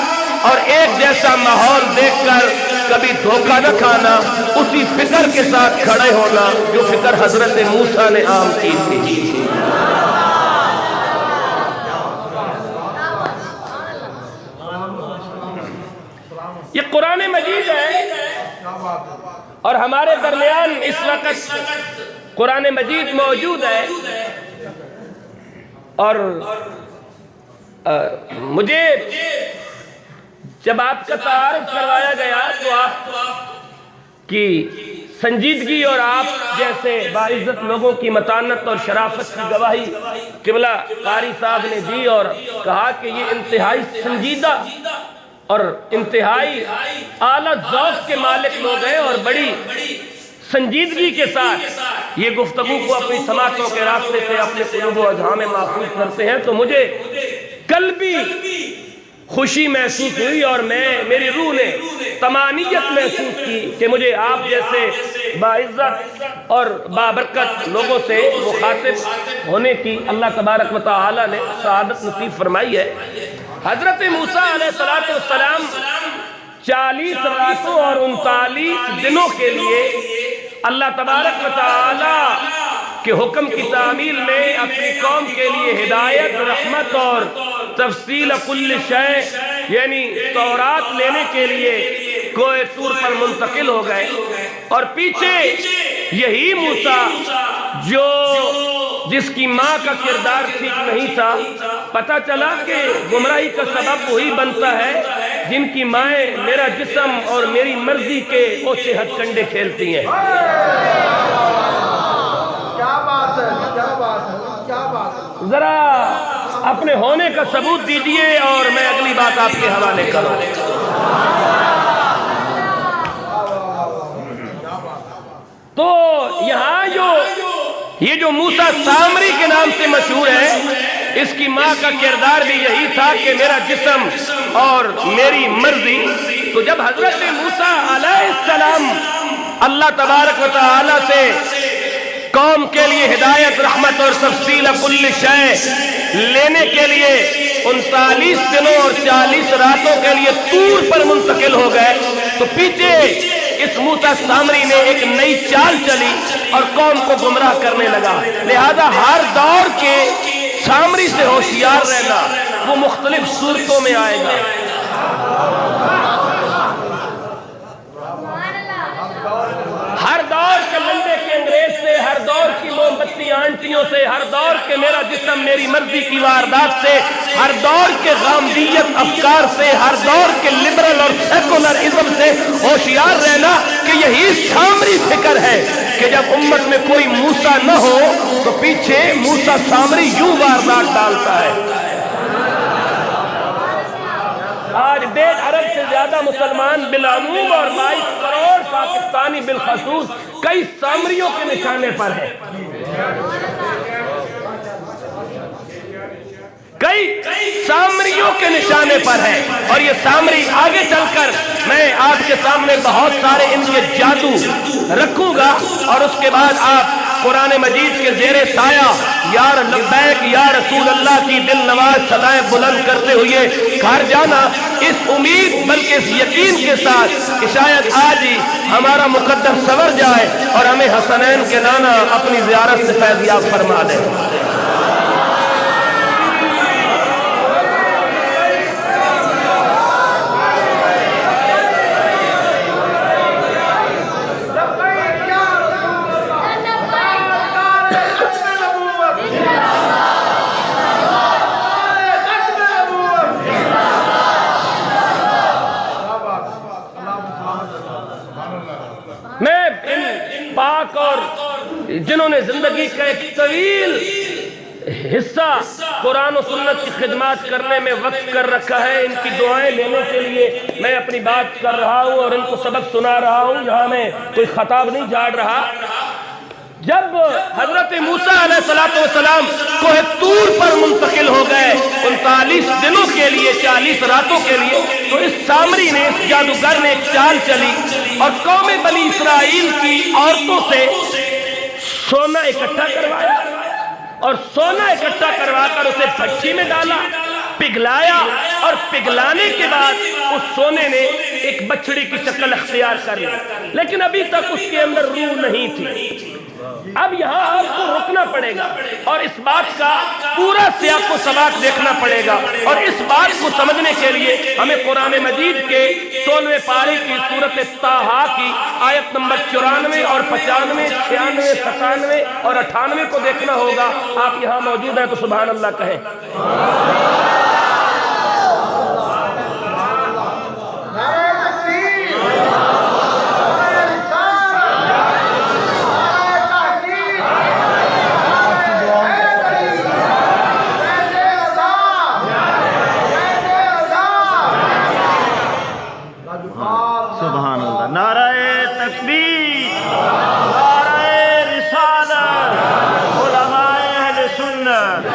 [SPEAKER 7] اور ایک جیسا ماحول دیکھ کر کبھی دھوکہ نہ کھانا، اسی فکر کے ساتھ کھڑے ہونا جو فکر حضرت موسیٰ نے عام کی تھی۔ یہ قرآن مجید ہے، اور ہمارے درمیان اس وقت قرآن مجید موجود ہے، اور مجھے جب آپ کا تعارف کروایا گیا تو آپ کی سنجیدگی اور آپ جیسے باعزت لوگوں کی متانت اور شرافت کی گواہی قبلہ قاری صاحب نے دی، اور کہا کہ یہ انتہائی سنجیدہ اور انتہائی اعلیٰ ذوق کے مالک لوگ ہیں، اور بڑی سنجیدگی کے ساتھ یہ گفتگو کو اپنی سماعتوں کے راستے سے اپنے قلوب و اذہان میں محفوظ کرتے ہیں، تو مجھے قلبی خوشی محسوس ہوئی، اور میری روح نے طمانیت محسوس کی کہ مجھے آپ جیسے باعزت اور بابرکت لوگوں سے مخاطب ہونے کی اللہ تبارک و تعالی نے سعادت نصیب فرمائی ہے۔ حضرت موسیٰ علیہ السلام 40 راتوں اور 39 دنوں کے لیے اللہ تبارک و تعالی کے حکم کی تعمیل میں اپنی قوم کے لیے ہدایت، رحمت اور تفصیل کل شے یعنی تورات لینے کے لیے کوہ طور پر منتقل ہو گئے، اور پیچھے یہی موسیٰ جس کی ماں کا کردار ٹھیک نہیں تھا، پتہ چلا کہ گمراہی کا سبب وہی بنتا ہے جن کی مائیں میرا جسم اور میری مرضی کے اوچھے ہتھ کنڈے کھیلتی ہیں۔ ذرا اپنے ہونے کا ثبوت دیجئے اور میں اگلی بات آپ کے حوالے کروں۔ تو یہاں یہ جو موسیٰ سامری کے نام سے مشہور ہے، اس کی ماں کا کردار بھی یہی تھا کہ میرا جسم اور میری مرضی۔ تو جب حضرت موسیٰ علیہ السلام اللہ تبارک و تعالی سے قوم کے لیے ہدایت، رحمت اور تفصیل کل شے لینے کے لیے 39 دنوں اور 40 راتوں کے لیے طور پر منتقل ہو گئے، تو پیچھے اس موسیٰ سامری نے ایک نئی چال چلی اور قوم کو گمراہ کرنے لگا۔ لہذا ہر دور کے سامری سے ہوشیار رہنا، وہ مختلف صورتوں میں آئے گا۔ ہر دور کے لنڈے کے انگریز سے، ہر دور کی موم بتی آنٹیوں سے، ہر دور کے میرا جسم میری مرضی کی واردات سے، ہر دور کے غامدیت افکار سے، ہر دور کے لبرل اور سیکولرزم سے ہوشیار رہنا کہ یہی سامری فکر ہے کہ جب امت میں کوئی موسیٰ نہ ہو تو پیچھے موسیٰ سامری یوں واردات ڈالتا ہے۔ آج 1.5 ارب سے زیادہ مسلمان بالعموم اور 22 کروڑ پاکستانی بالخصوص کئی سامریوں کے نشانے پر ہیں، کئی سامریوں کے نشانے پر ہیں، اور یہ سامری آگے چل کر میں آپ کے سامنے بہت سارے ان کے جادو رکھوں گا، اور اس کے بعد آپ قرآن مجید کے زیر سایہ یار لبیک یا رسول اللہ کی دل نواز صدائیں بلند کرتے ہوئے گھر جانا، اس امید بلکہ اس یقین کے ساتھ کہ شاید آج ہی ہمارا مقدر سنور جائے اور ہمیں حسنین کے نانا اپنی زیارت سے فیضیاب فرما دے۔ میں ان پاک اور جنہوں نے زندگی کا ایک طویل حصہ قرآن و سنت کی خدمات کرنے میں وقت کر رکھا ہے، ان کی دعائیں لینے کے لیے میں اپنی بات کر رہا ہوں اور ان کو سبق سنا رہا ہوں، یہاں میں کوئی خطاب نہیں جھاڑ رہا۔ جب حضرت موسیٰ علیہ السلام کوہ طور پر منتقل ہو گئے 39 دنوں کے لیے 40 راتوں کے لیے، تو اس سامری نے، اس جادوگر نے ایک چال چلی اور قوم بنی اسرائیل کی عورتوں سے سونا اکٹھا کروایا اور سونا اکٹھا کروا کر اسے بھٹی میں ڈالا، پگھلایا اور پگھلانے کے بعد اس سونے نے ایک بچڑی کی شکل اختیار کر لی، لیکن ابھی تک اس کے اندر روح نہیں تھی۔ اب یہاں آپ کو رکنا پڑے گا اور اس بات کا پورا سیاق و سباق دیکھنا پڑے گا، اور اس بات کو سمجھنے کے لیے ہمیں قرآن مجید کے 16ویں پارے کی سورۃ طٰہٰ کی آیت نمبر 94 اور 95 96 97 اور 98 کو دیکھنا ہوگا۔ آپ یہاں موجود ہیں تو سبحان اللہ کہیں۔
[SPEAKER 6] سبحان اللہ، نعرہ تکبیر، نعرہ رسالت، علماء اہل سنت۔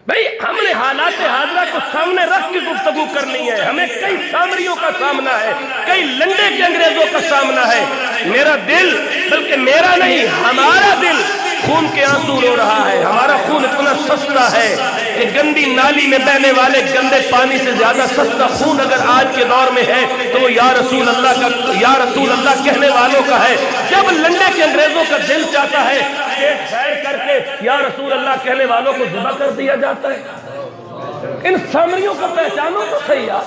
[SPEAKER 7] بھئی ہم نے حالات حاضرہ کو سامنے رکھ کے گفتگو کرنی ہے، ہمیں کئی سامریوں کا سامنا ہے، کئی لنڈے کے انگریزوں کا سامنا ہے۔ میرا دل، بلکہ میرا نہیں ہمارا دل خون کے آنسو رو رہا ہے۔ ہمارا خون اتنا سستا ہے کہ گندی نالی میں بہنے والے گندے پانی سے زیادہ سستا خون اگر آج کے دور میں ہے تو وہ یا رسول اللہ کا، یا رسول اللہ کہنے والوں کا ہے۔ جب لنڈے کے انگریزوں کا دل چاہتا ہے پیٹ پھیر کر کے یا رسول اللہ کہنے والوں کو ذبح کر دیا جاتا ہے۔ ان سامریوں کو پہچانو تو صحیح یار،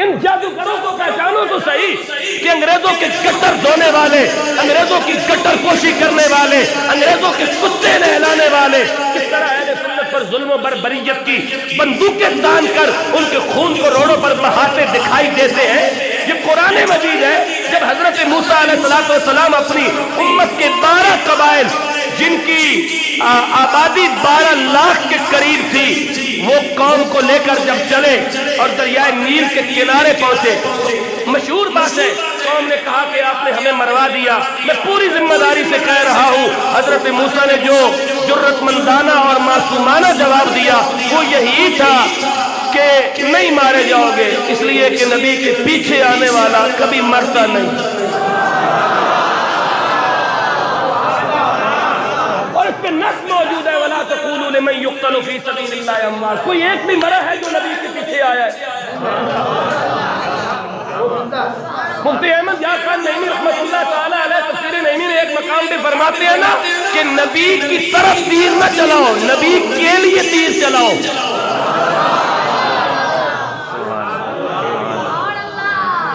[SPEAKER 7] ان جادوگروں کو پہچانو تو صحیح کہ انگریزوں کے گٹر دھونے والے، انگریزوں کی گٹر پوشی کرنے والے، انگریزوں کے کتے نہلانے والے کس طرح اہل سنت پر ظلم و بربریت کی بندوقیں تان کر ان کے خون کو روڈوں پر بہاتے دکھائی دیتے ہیں۔ یہ قرآن مجید ہے۔ جب حضرت موسیٰ علیہ السلام اپنی امت کے 12 قبائل جن کی آبادی 12 لاکھ کے قریب تھی، وہ قوم کو لے کر جب چلے اور دریائے نیل کے کنارے پہنچے، مشہور بات ہے، قوم نے کہا کہ آپ نے ہمیں مروا دیا۔ میں پوری ذمہ داری سے کہہ رہا ہوں، حضرت موسیٰ نے جو جرت مندانہ اور معصومانہ جواب دیا وہ یہی تھا کہ نہیں مارے جاؤ گے، اس لیے کہ نبی کے پیچھے آنے والا کبھی مرتا نہیں۔ اور اس پہ نص موجود ہے وَلَا تَقُولُوا لِمَن يُقْتَلُ فِي سَبِيلِ اللَّهِ أَمْوَاتٌ، کوئی ایک بھی مرا ہے جو نبی کے پیچھے آیا ہے۔ مفتی احمد یار خان نعیمی رحمت اللہ تعالیٰ علیہ تفسیر نعیمی نے ایک مقام پہ فرماتے ہیں نا کہ نبی کی طرف تیر نہ چلاؤ، نبی کے لیے تیر چلاؤ۔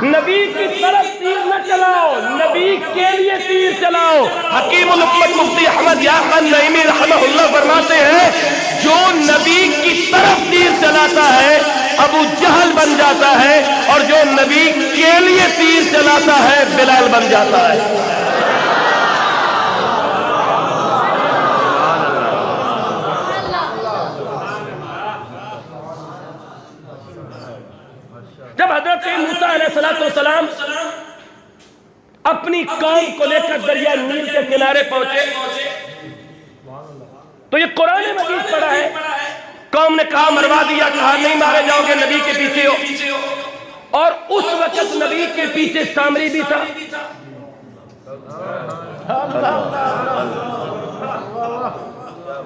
[SPEAKER 7] نبی کی طرف تیر نہ چلاؤ، نبی کے لیے تیر چلاؤ۔ حکیم الامت مفتی احمد یار خان نعیمی رحمہ اللہ فرماتے ہیں جو نبی کی طرف تیر چلاتا ہے ابو جہل بن جاتا ہے، اور جو نبی کے لیے تیر چلاتا ہے بلال بن جاتا ہے۔ جب حضرت موسیٰ علیہ السلام اپنی قوم کو لے کر دریائے نیل کے کنارے پہنچے تو یہ قرآن مجید پڑھا ہے قوم نے کہا مروا دیا، کہا نہیں مارے جاؤ گے، نبی کے پیچھے ہو. اور اس وقت نبی کے پیچھے سامری بھی تھا.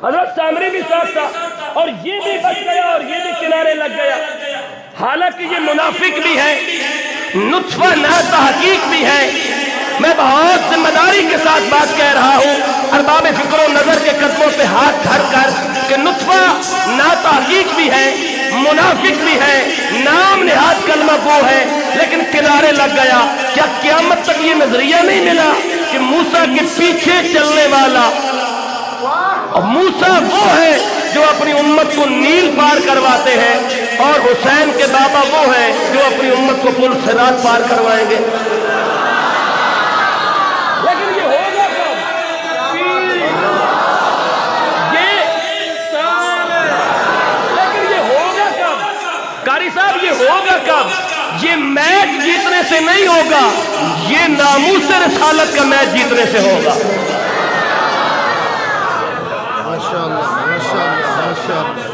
[SPEAKER 7] حضرت سامری بھی ساتھ تھا، اور یہ بھی بچ گیا اور یہ بھی کنارے لگ گیا. حالانکہ یہ منافق بھی ہے، نطفہ نہ تحقیق بھی ہے. میں بہت ذمہ داری کے ساتھ بات کہہ رہا ہوں، ارباب فکر و نظر کے قدموں پہ ہاتھ دھر کر، کہ نطفہ نہ تحقیق بھی ہے، منافق بھی ہے، نام نہاد کلمہ گو ہے، لیکن کنارے لگ گیا. کیا قیامت تک یہ نظریہ نہیں ملا کہ موسیٰ کے پیچھے چلنے والا، اور موسیٰ وہ ہے جو اپنی امت کو نیل پار کرواتے ہیں، اور حسین کے بابا وہ ہیں جو اپنی امت کو پل صراط پار کروائیں گے. لیکن یہ ہوگا کب؟ لیکن یہ ہوگا کب؟ قاری صاحب یہ ہوگا کب؟ یہ میچ جیتنے سے نہیں ہوگا، یہ ناموس رسالت کا میچ جیتنے سے ہوگا.
[SPEAKER 5] ماشاءاللہ ماشاءاللہ ماشاءاللہ.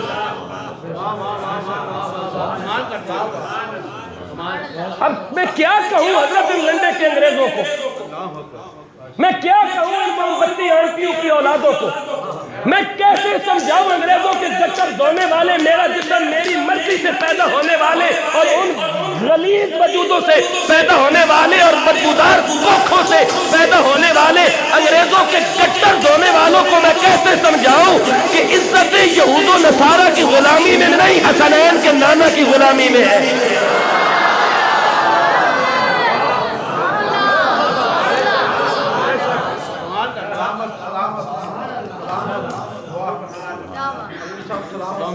[SPEAKER 7] اب میں کیا کہوں حضرت لنڈے کے انگریزوں کو، میں کیا کہوں ان موم بتی آنٹیوں کی اولادوں کو، میں کیسے سمجھاؤں انگریزوں کے گٹر دھونے والے، میرا جسم میری مرضی سے پیدا ہونے والے اور ان غلیظ وجودوں سے پیدا ہونے والے اور بدبودار کوکھوں سے پیدا ہونے والے انگریزوں کے گٹر دھونے والوں کو میں کیسے سمجھاؤں کہ عزت یہود و نصارہ کی غلامی میں نہیں، حسنین کے نانا کی غلامی میں ہے.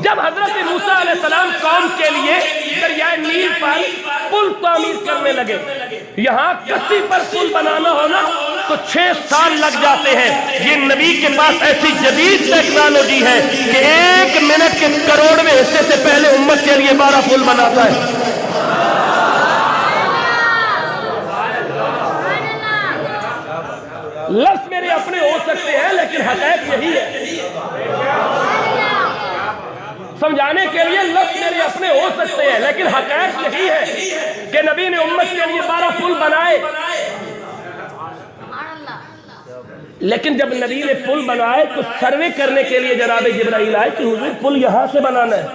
[SPEAKER 7] جب حضرت موسیٰ علیہ السلام قوم کے لیے دریائے نیل پر پل تعمیر کرنے لگے، یہاں کشتی پر پل بنانا ہونا تو 6 سال لگ جاتے ہیں. یہ نبی کے پاس ایسی جدید ٹیکنالوجی ہے کہ 1 منٹ کے کروڑویں حصے سے پہلے امت کے لیے 12 پل بناتا ہے. لفظ میرے اپنے ہو سکتے ہیں لیکن حقیقت یہی ہے. سمجھانے کے لیے لفظ میرے اپنے ہو سکتے ہیں لیکن حقیقت یہی ہے کہ نبی نے امت کے لیے 12 پل بنائے. لیکن جب نبی نے پل بنائے تو سروے کرنے کے لیے جناب جبرائیل آئے کہ حضور پل یہاں سے بنانا ہے.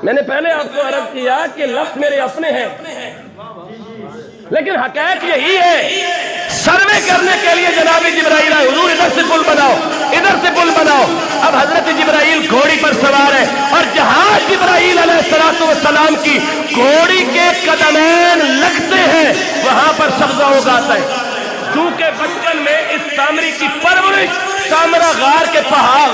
[SPEAKER 7] میں نے پہلے آپ کو عرض کیا کہ لفظ میرے اپنے ہیں لیکن حقیقت یہی ہے. سروے کرنے کے لیے جناب جبرائیل آئے، حضور ادھر سے پل بناؤ، ادھر سے پل بناؤ. اب حضرت جبرائیل گھوڑی پر سوار ہے، اور جہاں جبرائیل علیہ السلام کی گھوڑی کے قدمین لگتے ہیں وہاں پر سبزہ اگاتا ہے. چونکہ بچپن میں اس سامری کی پرورش سامرا غار کے پہاڑ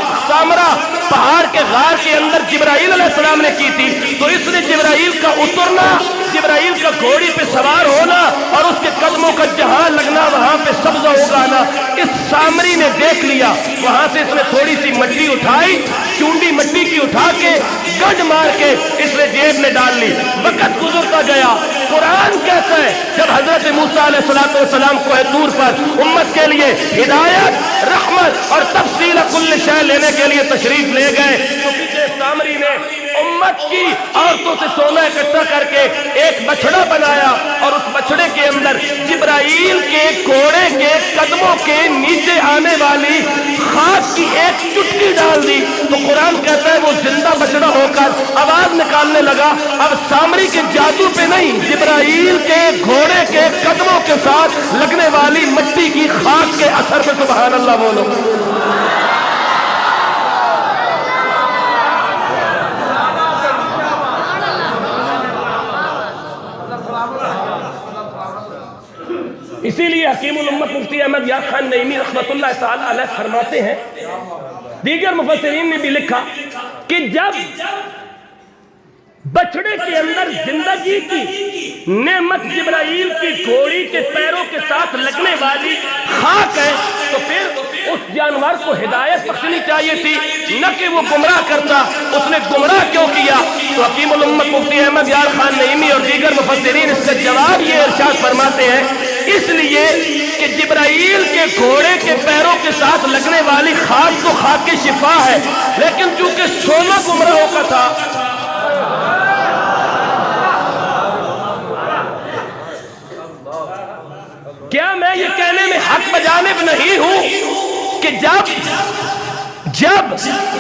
[SPEAKER 7] کے غار کے اندر جبرائیل علیہ السلام نے کی تھی، تو اس نے جبرائیل کا اترنا، جبرائیل کا گھوڑی پہ سوار ہونا اور اس کے قدموں کا جہاں لگنا وہاں پہ سبزہ اگانا اس سامری نے دیکھ لیا. وہاں سے اس نے تھوڑی سی مٹی اٹھائی، چونڈی مٹی کی اٹھا کے گڈ مار کے اس نے جیب میں ڈال لی. وقت گزرتا گیا. قرآن کہتا ہے جب حضرت موسیٰ علیہ السلام کوہ طور پر امت کے لیے ہدایت، رحمت اور تفصیل کل شے لینے کے لیے تشریف لے گئے تو پیچھے سامری نے امت کی عورتوں سے سونا اکٹھا کر کے ایک بچڑا بنایا اور اس بچڑے کے اندر جبرائیل کے گھوڑے کے قدموں کے نیچے آنے والی خاک کی ایک چٹکی ڈال دی. تو قرآن کہتا ہے وہ زندہ بچڑا ہو کر آواز نکالنے لگا. اب سامری کے جادو پہ نہیں، جبرائیل کے گھوڑے کے قدموں کے ساتھ لگنے والی مٹی کی خاک کے اثر پہ سبحان اللہ بولو. اسی لیے حکیم الامت مفتی احمد یار خان نعیمی رحمت اللہ تعالی علیہ فرماتے ہیں، دیگر مفسرین نے بھی لکھا کہ جب بچڑے کے اندر زندگی کی نعمت جبرائیل کی گھوڑی کے پیروں کے ساتھ لگنے والی خاک ہے تو پھر اس جانور کو ہدایت بخشنی چاہیے تھی، نہ کہ وہ گمراہ کرتا. اس نے گمراہ کیوں کیا؟ تو حکیم الامت مفتی احمد یار خان نعیمی اور دیگر مفسرین اس کا جواب یہ ارشاد فرماتے ہیں
[SPEAKER 8] اس لیے کہ جبرائیل کے گھوڑے کے پیروں کے ساتھ لگنے والی خاک تو خاک کی شفا ہے، لیکن چونکہ سونا گمراہوں کا تھا، کیا میں یہ کہنے میں حق بجانب نہیں ہوں کہ جب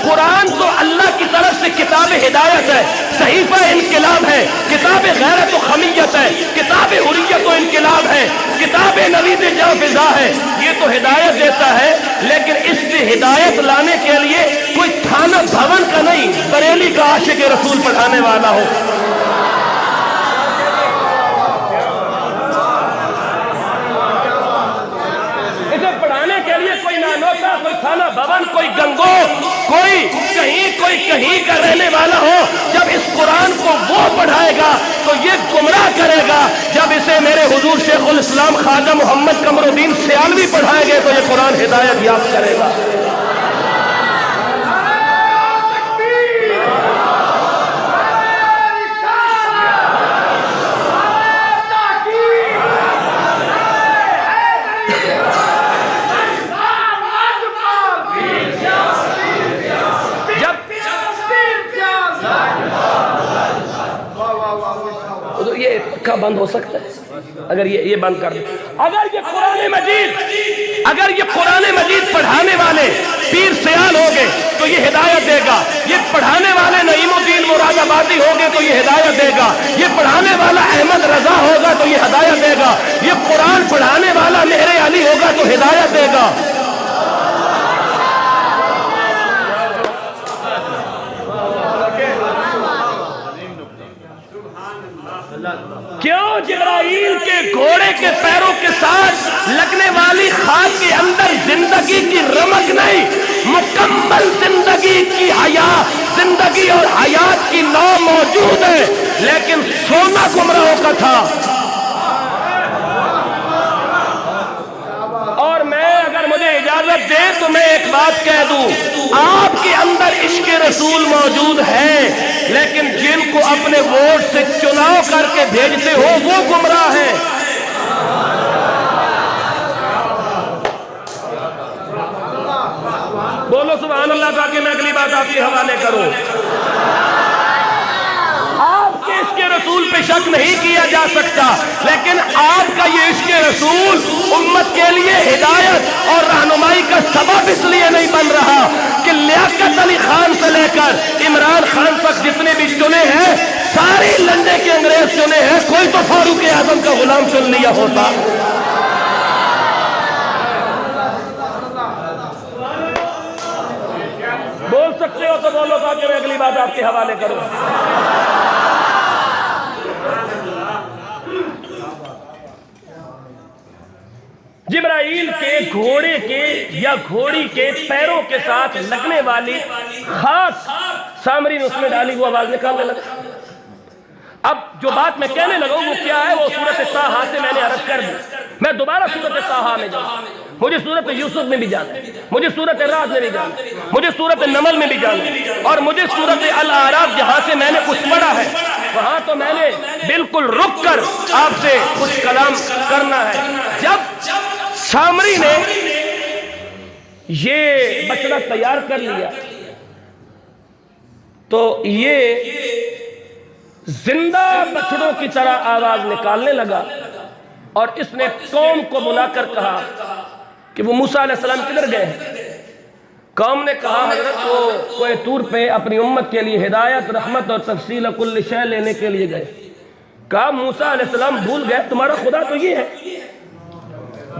[SPEAKER 8] قرآن تو اللہ کی طرف سے کتاب ہدایت ہے، صحیفہ انقلاب ہے، کتاب غیرت و خمیت ہے، کتاب حریت و انقلاب ہے، کتاب نوید جاں فضا ہے، یہ تو ہدایت دیتا ہے، لیکن اس سے ہدایت لانے کے لیے کوئی تھانہ بھون کا نہیں، بریلی کا عاشق رسول پڑھانے والا ہو۔ کوئی تھانہ بھون، کوئی گنگو، کوئی کہیں کا رہنے والا ہو، جب اس قرآن کو وہ پڑھائے گا تو یہ گمراہ کرے گا، جب اسے میرے حضور شیخ الاسلام خواجہ محمد قمر الدین سیالوی پڑھائے گے تو یہ قرآن ہدایت یافتہ کرے گا۔ کا بند ہو سکتا ہے اگر یہ بند کر دیں۔ اگر یہ قرآن مجید پڑھانے والے پیر سیال ہو گے تو یہ ہدایت دے گا، یہ پڑھانے والے نعیم الدین مراد آبادی ہو گے تو یہ ہدایت دے گا، یہ پڑھانے والا احمد رضا ہوگا تو یہ ہدایت دے گا، یہ قرآن پڑھانے والا مہر علی ہوگا تو ہدایت دے گا۔ کیوں جبرائیل کے گھوڑے کے پیروں کے ساتھ لگنے والی خاک کے اندر زندگی کی رمق نہیں، مکمل زندگی کی زندگی اور حیات کی نو موجود ہے، لیکن سونا گمراہوں کا تھا۔ اور میں اگر مجھے اجازت دے تو میں ایک بات کہہ دوں، آپ کے اندر عشق رسول موجود ہے، لیکن جن کو اپنے ووٹ سے چناؤ کر کے بھیجتے ہو وہ گمراہ ہیں۔ بولو سبحان اللہ تاکہ میں اگلی بات آپ کے حوالے کروں۔ آپ کے عشق رسول پہ شک نہیں کیا جا سکتا، لیکن آپ کا یہ عشق رسول امت کے لیے ہدایت اور رہنمائی کا سبب اس لیے نہیں بن رہا کہ لیاقت علی خان سے لے کر عمران خان تک جتنے بھی چنے ہیں سارے لنڈے کے انگریز چنے ہیں، کوئی تو فاروق اعظم کا غلام چن لیا ہوتا۔ بول سکتے ہو تو بولو تاکہ میں اگلی بات آپ کے حوالے کروں۔ جبرائیل کے گھوڑے کے یا گھوڑی کے پیروں کے ساتھ لگنے والی خاک سامری نے اس میں ڈالی، وہ آواز نکالنے لگا۔ اب جو بات میں کہنے لگا وہ کیا ہے، وہ سورۃ طٰہٰ سے میں نے عرض کر دی۔ میں دوبارہ سورۃ طٰہٰ میں جاؤں، مجھے سورۃ یوسف میں بھی جانا ہے، مجھے سورۃ رعد میں بھی جانا ہے، مجھے سورۃ نمل میں بھی جانا ہے، اور مجھے سورۃ الاعراف جہاں سے میں نے کچھ پڑھا ہے وہاں تو میں نے بالکل رک کر آپ سے کچھ کلام کرنا ہے۔ جب سامری نے یہ بچڑا تیار کر لیا تو یہ زندہ بچڑوں کی طرح آواز نکالنے لگا، اور اس نے قوم کو بلا کر کہا کہ وہ موسیٰ علیہ السلام کدھر گئے ہیں؟ قوم نے کہا حضرت وہ کوہ طور پہ اپنی امت کے لیے ہدایت، رحمت اور تفصیل کل شے لینے کے لیے گئے۔ کہا موسیٰ علیہ السلام بھول گئے، تمہارا خدا تو یہ ہے۔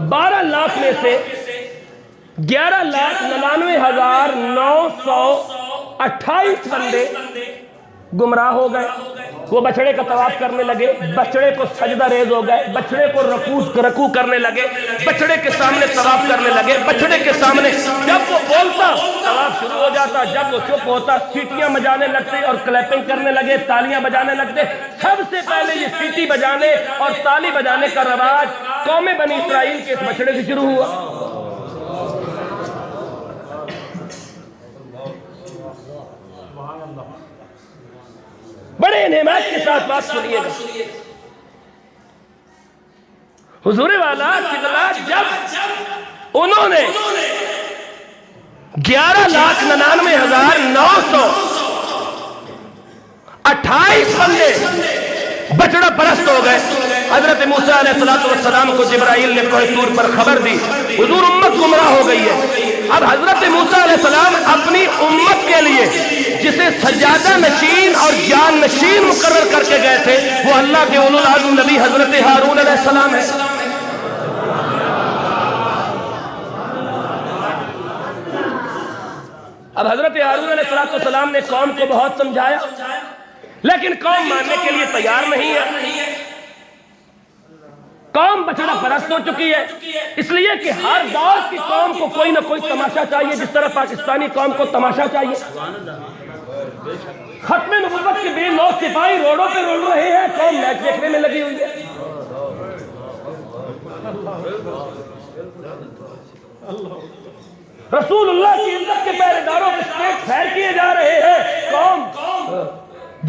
[SPEAKER 8] 12 لاکھ میں سے 11,99,928 بندے گمراہ ہو گئے۔ وہ بچڑے کا طواف کرنے لگے، بچڑے کو سجدہ ریز ہو گئے، بچڑے کو رکوع کرنے لگے، بچڑے کے سامنے طواف کرنے لگے، بچڑے کے سامنے جب وہ بولتا طواف شروع ہو جاتا، جب وہ چپ ہوتا سیٹیاں بجانے لگتے اور کلیپنگ کرنے لگے، تالیاں بجانے لگتے۔ سب سے پہلے یہ سیٹی بجانے اور تالی بجانے کا رواج قوم بنی اسرائیل کے اس بچڑے سے شروع ہوا۔ بڑے نعمت کے ساتھ بات سنیے گا۔ حضور والا قبلہ جب انہوں نے 11,99,928 بندے بچڑا پرست ہو گئے، حضرت موسیٰ علیہ السلام کو جبرائیل نے کوہ طور پر خبر دی، حضور امت گمراہ ہو گئی ہے۔ اب حضرت موسیٰ علیہ السلام اپنی امت کے لیے جسے سجادہ نشین اور جان نشین مقرر کر کے گئے تھے وہ اللہ کے اولو العزم نبی حضرت ہارون علیہ السلام ہے۔ اب حضرت ہارون علیہ السلام نے قوم کو بہت سمجھایا لیکن قوم ماننے کے لیے تیار نہیں ہے۔ قوم بچڑا پرست ہو چکی ہے، اس لیے کہ ہر دور کی قوم کو کوئی نہ کوئی تماشا چاہیے، جس طرح پاکستانی قوم کو تماشا چاہیے۔ ختم نبوت کے بے لوگ سپاہی روڈوں پہ رول رہے ہیں، قوم میچ دیکھنے میں لگی ہوئی ہے۔ رسول اللہ کی عزت کے پہرے داروں کے اسٹیج پھیر کیے جا رہے ہیں، قوم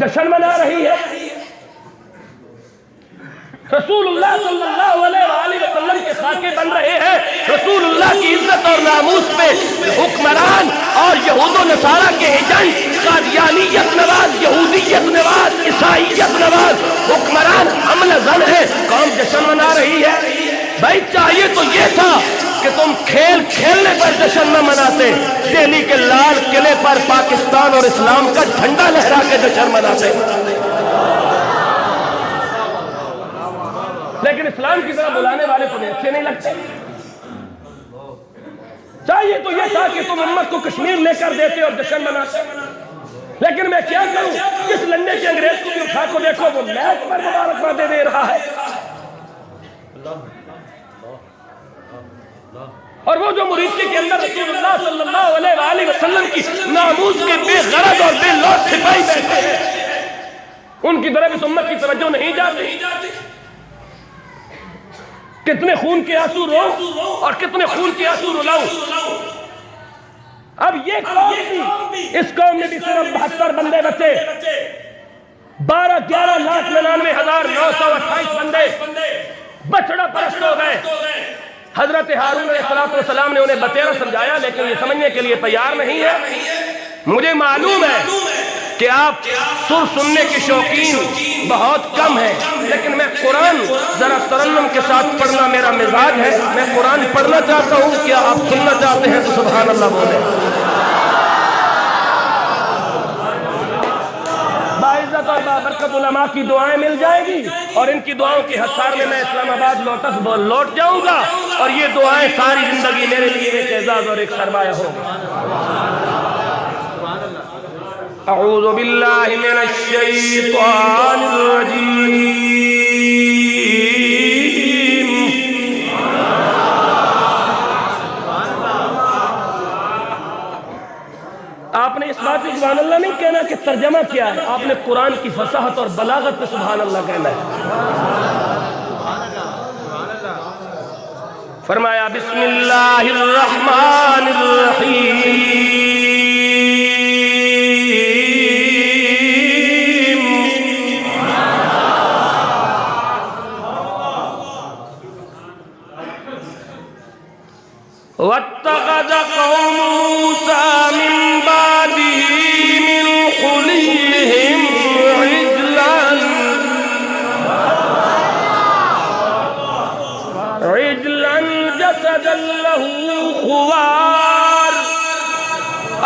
[SPEAKER 8] جشن منا رہی ہے۔ رسول اللہ صلی اللہ علیہ وسلم کے خاکے بن رہے ہیں، رسول اللہ کی عزت اور ناموس پہ حکمران اور یہود و نصارہ کے ایجنٹ، قادیانیت نواز، یہودیت نواز، عیسائیت نواز حکمران حملہ زن ہے، قوم جشن منا رہی ہے۔ بھائی چاہیے تو یہ تھا کہ تم کھیل کھیلنے پر جشن نہ مناتے، دہلی کے لال قلعے پر پاکستان اور اسلام کا جھنڈا لہرا کے جشن مناتے۔ لیکن اسلام کی طرح بلانے والے تمہیں اچھے نہیں لگتے۔ چاہیے تو یہ تھا کہ تم امت کو کشمیر لے کر دیتے اور جشن مناتے، لیکن میں کیا کروں، کس لنڈے کے انگریز کو بھی اٹھا کو دیکھو وہ میچ پر مبارکبادیں دے رہا ہے، اور وہ جو مریدی کے اندر رسول اللہ صلی اللہ علیہ وسلم کی ناموس کے بے غرض اور بے لوث سپاہی بیٹھے ہیں، ان کی طرف اس امت کی توجہ نہیں جاتی۔ کتنے خون کے آنسو رو اور کتنے خون کے آنسو رلاؤں۔ اب یہ قوم بھی، اس قوم نے بھی صرف 72 بندے بچے، 11,99,928 بندے بچڑا پرست ہو گئے۔ حضرت ہارون علیہ السلام نے انہیں بتیرا سمجھایا لیکن یہ سمجھنے کے لیے تیار نہیں ہے۔ مجھے معلوم ہے کہ آپ سر سننے کے شوقین بہت کم ہیں، لیکن میں قرآن ذرا ترنم کے ساتھ پڑھنا میرا مزاج ہے، میں قرآن پڑھنا چاہتا ہوں، کیا آپ سننا چاہتے ہیں تو سبحان اللہ بولیں۔ باعزت اور بابرکت علماء کی دعائیں مل جائیں گی اور ان کی دعاؤں کی حصار میں اسلام آباد لوٹ جاؤں گا، اور یہ دعائیں ساری زندگی میرے لیے ایک اعزاز اور ایک سرمایہ ہوگا۔ اعوذ باللہ من الشیطان الرجیم۔ آپ نے اس بات پہ سبحان اللہ نہیں کہنا کہ ترجمہ کیا ہے، آپ نے قرآن کی فصاحت اور بلاغت پہ سبحان اللہ کہنا ہے۔ فرمایا بسم اللہ الرحمن الرحیم۔ وَاتَّخَذَ قَوْمُ مُوسَىٰ مِن بَعْدِهِ مِنْ حُلِيِّهِمْ عِجْلًا جَسَدًا لَهُ خُوَارٌ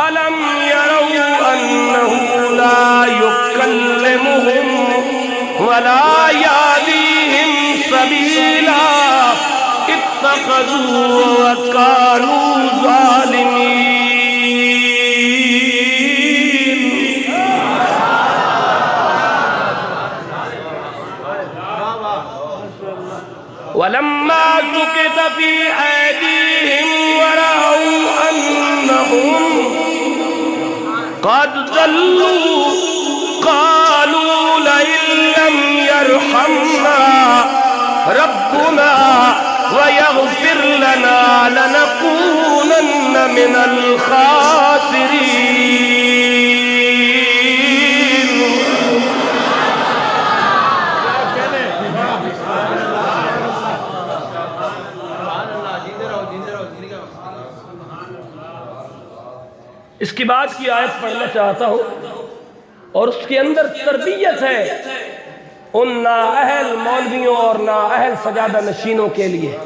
[SPEAKER 8] أَلَمْ يَرَوْا أَنَّهُ لَا يُكَلِّمُهُمْ وَلَا يَهْدِيهِمْ سَبِيلًا اتخذوا وكانوا ظالمين۔ ولما سكت في أيديهم ورأوا أنهم قد ضلوا قالوا لئن لم يرحمنا ربنا وَيَغْفِرْ لَنَا لَنَكُونَنَّ مِنَ الْخَاسِرِينَ۔ اس کی بعد کی آیت پڑھنا چاہتا ہوں اور اس کے اندر تربیت ہے ان نااہل مولویوں اور نااہل سجادہ نشینوں کے لیے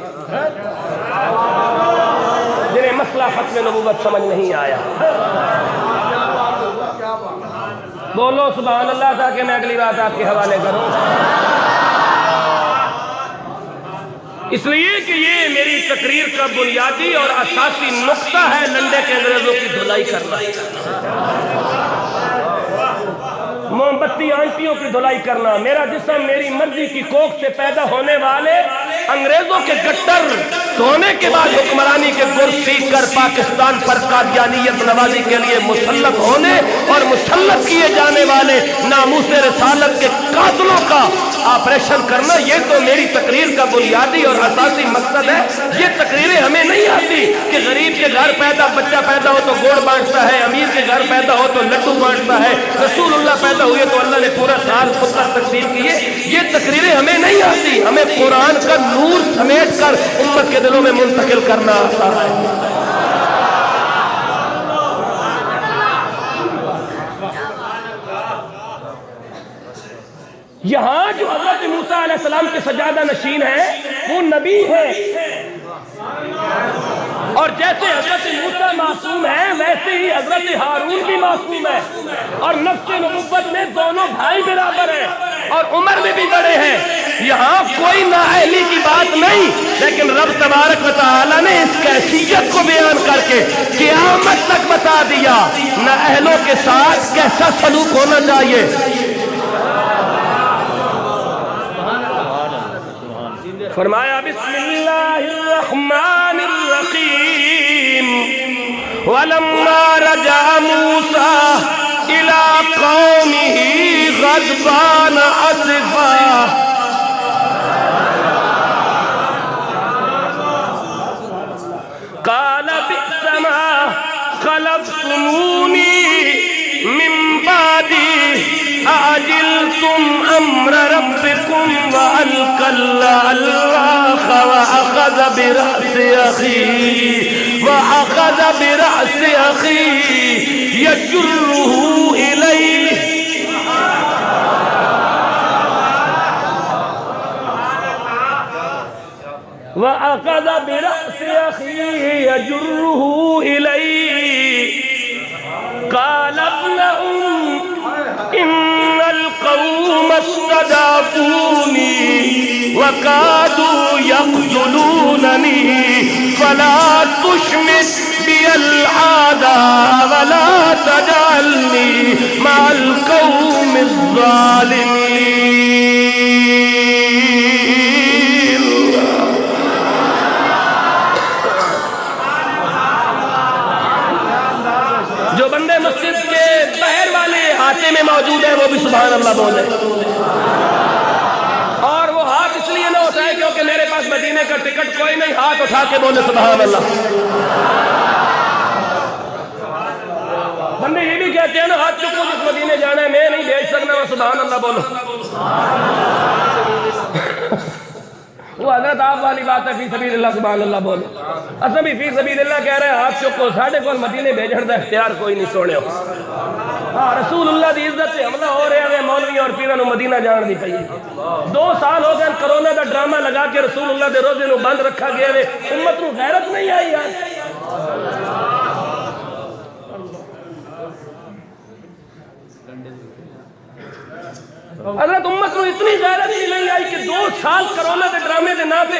[SPEAKER 8] جنہیں مسئلہ ختم نبوت سمجھ نہیں آیا. بولو سبحان اللہ تاکہ میں اگلی بات آپ کے حوالے کروں. اس لیے کہ یہ میری تقریر کا بنیادی اور اساسی نقطہ ہے لنڈے کے انگریزوں کی دھلائی کرنا، موم بتی آنٹیوں کی دھلائی کرنا. میرا جسم میری مرضی کی کوکھ سے پیدا ہونے والے انگریزوں کے گٹر دھونے کے بعد حکمرانی کے گر سیکھ کر پاکستان پر قادیانیت نوازی کے لیے مسلط ہونے اور مسلط کیے جانے والے ناموس رسالت کے قاتلوں کا آپریشن کرنا، یہ تو میری تقریر کا بنیادی اور اساسی مقصد ہے. یہ تقریریں ہمیں نہیں آتی کہ غریب کے گھر بچہ پیدا ہو تو گوڑ بانٹتا ہے، امیر کے گھر پیدا ہو تو لڈو بانٹتا ہے، رسول اللہ پیدا ہوئے تو اللہ نے پورا سال خطہ تقسیم کیے. یہ تقریریں ہمیں نہیں آتی، ہمیں قرآن کا نور سمیٹ کر امت کے دلوں میں منتقل کرنا آتا ہے. یہاں جو حضرت موسیٰ علیہ السلام کے سجادہ نشین ہیں وہ نبی ہیں، اور جیسے حضرت موسیٰ معصوم ہیں ویسے ہی حضرت ہارون بھی معصوم ہے، اور نفس نبوت میں دونوں بھائی برابر ہیں اور عمر میں بھی بڑے ہیں. یہاں کوئی نااہلی کی بات نہیں، لیکن رب تبارک و تعالی نے اس کیفیت کو بیان کر کے قیامت تک بتا دیا نااہلوں کے ساتھ کیسا سلوک ہونا چاہیے. فرمایا بسم اللہ الرحمن الرحیم وَلَمَّا رَجَعَ مُوسَىٰ إِلَىٰ قَوْمِهِ غَضْبَانَ أَسِفًا قَالَ بِئْسَ مَا خَلَفْتُمُونِي مِن بَعْدِي أَعْجِلْتُمْ أَمْرَ رَبِّكُمْ وَأَلْقَى الْأَلْوَاحَ وَأَخَذَ بِرَأْسِ أَخِيهِ يَجُرُّهُ إِلَيْهِ قال ابن إن القوم استضعفوني وكادوا يقتلونني فلا تشمت بي الأعداء ولا تجعلني مع القوم الظالمين. جو بندے مسجد کے باہر والے ہاتھے میں موجود ہے وہ بھی سبحان اللہ بولے، اور وہ ہاتھ اس لیے نہ اٹھائے کیونکہ میرے پاس مدینے کا ٹکٹ کوئی نہیں، ہاتھ اٹھا کے بولے سبحان اللہ. بندے یہ بھی کہتے ہیں نا ہاتھ چکو جس مدینے جانا ہے میں نہیں بھیج سکنا، وہ سبحان اللہ بولو. وہ حضرت آپ والی بات ہے فی سبیل اللہ سبحان اللہ بولو. اصلا بھی فی سبیل اللہ کہہ رہے ہیں ہاتھ چکو، ساڑھے کو مدینے بھیجن دا اختیار کوئی نہیں سونے ہو. ہاں رسول اللہ دی عزت سے حملہ ہو رہے ہیں مولوی اور پیروں نو مدینہ جان دی پئی. 2 سال ہو گئے کرونا دا ڈرامہ لگا کے رسول اللہ دے روزے نو بند رکھا گیا ہے، امت نو غیرت نہیں آئی یار. حضرت امت نو اتنی غیرت نہیں آئی کہ 2 سال کرونا دے ڈرامے دے نام پہ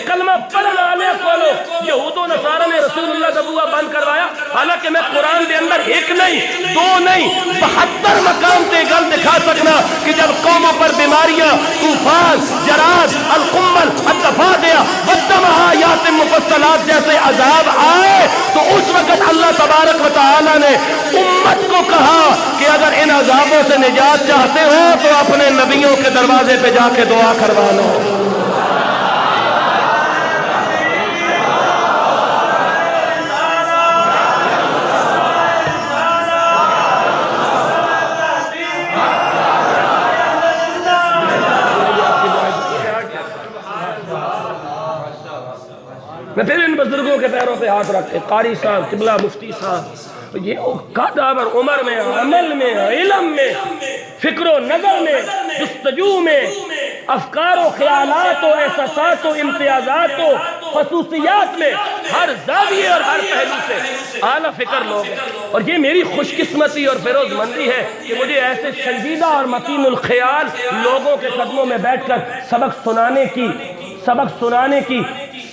[SPEAKER 8] کلمہ پڑھن والے کولو یہود و نصارہ نے رسول اللہ دا بوا بند کروایا. حالانکہ میں قرآن دے اندر 1 نہیں 2 نہیں 72 مقام تے گل دکھا سکنا کہ جب قوموں پر بیماریاں، طوفان، جراد، القمل، الضفادع والدم آیات مفصلات جیسے عذاب آئے تو اس وقت اللہ تبارک و تعالی نے امت کو کہا کہ اگر ان عذابوں سے نجات چاہتے ہو تو اپنے نبیوں کے دروازے پہ جا کے دعا کروا لو. میں پھر ان بزرگوں کے پیروں پہ ہاتھ رکھتے، قاری صاحب، قبلہ مفتی صاحب، یہ قدر عمر میں، عمل میں، علم میں، فکر و نظر میں، جستجو میں، افکار و خیالات و احساسات و امتیازات و خصوصیات میں، ہر زاویے اور ہر پہلو سے اعلیٰ فکر لوگ ہیں۔ اور یہ میری خوش قسمتی اور فیروز مندی ہے کہ مجھے ایسے سنجیدہ اور متین الخیال لوگوں کے قدموں میں بیٹھ کر سبق سنانے کی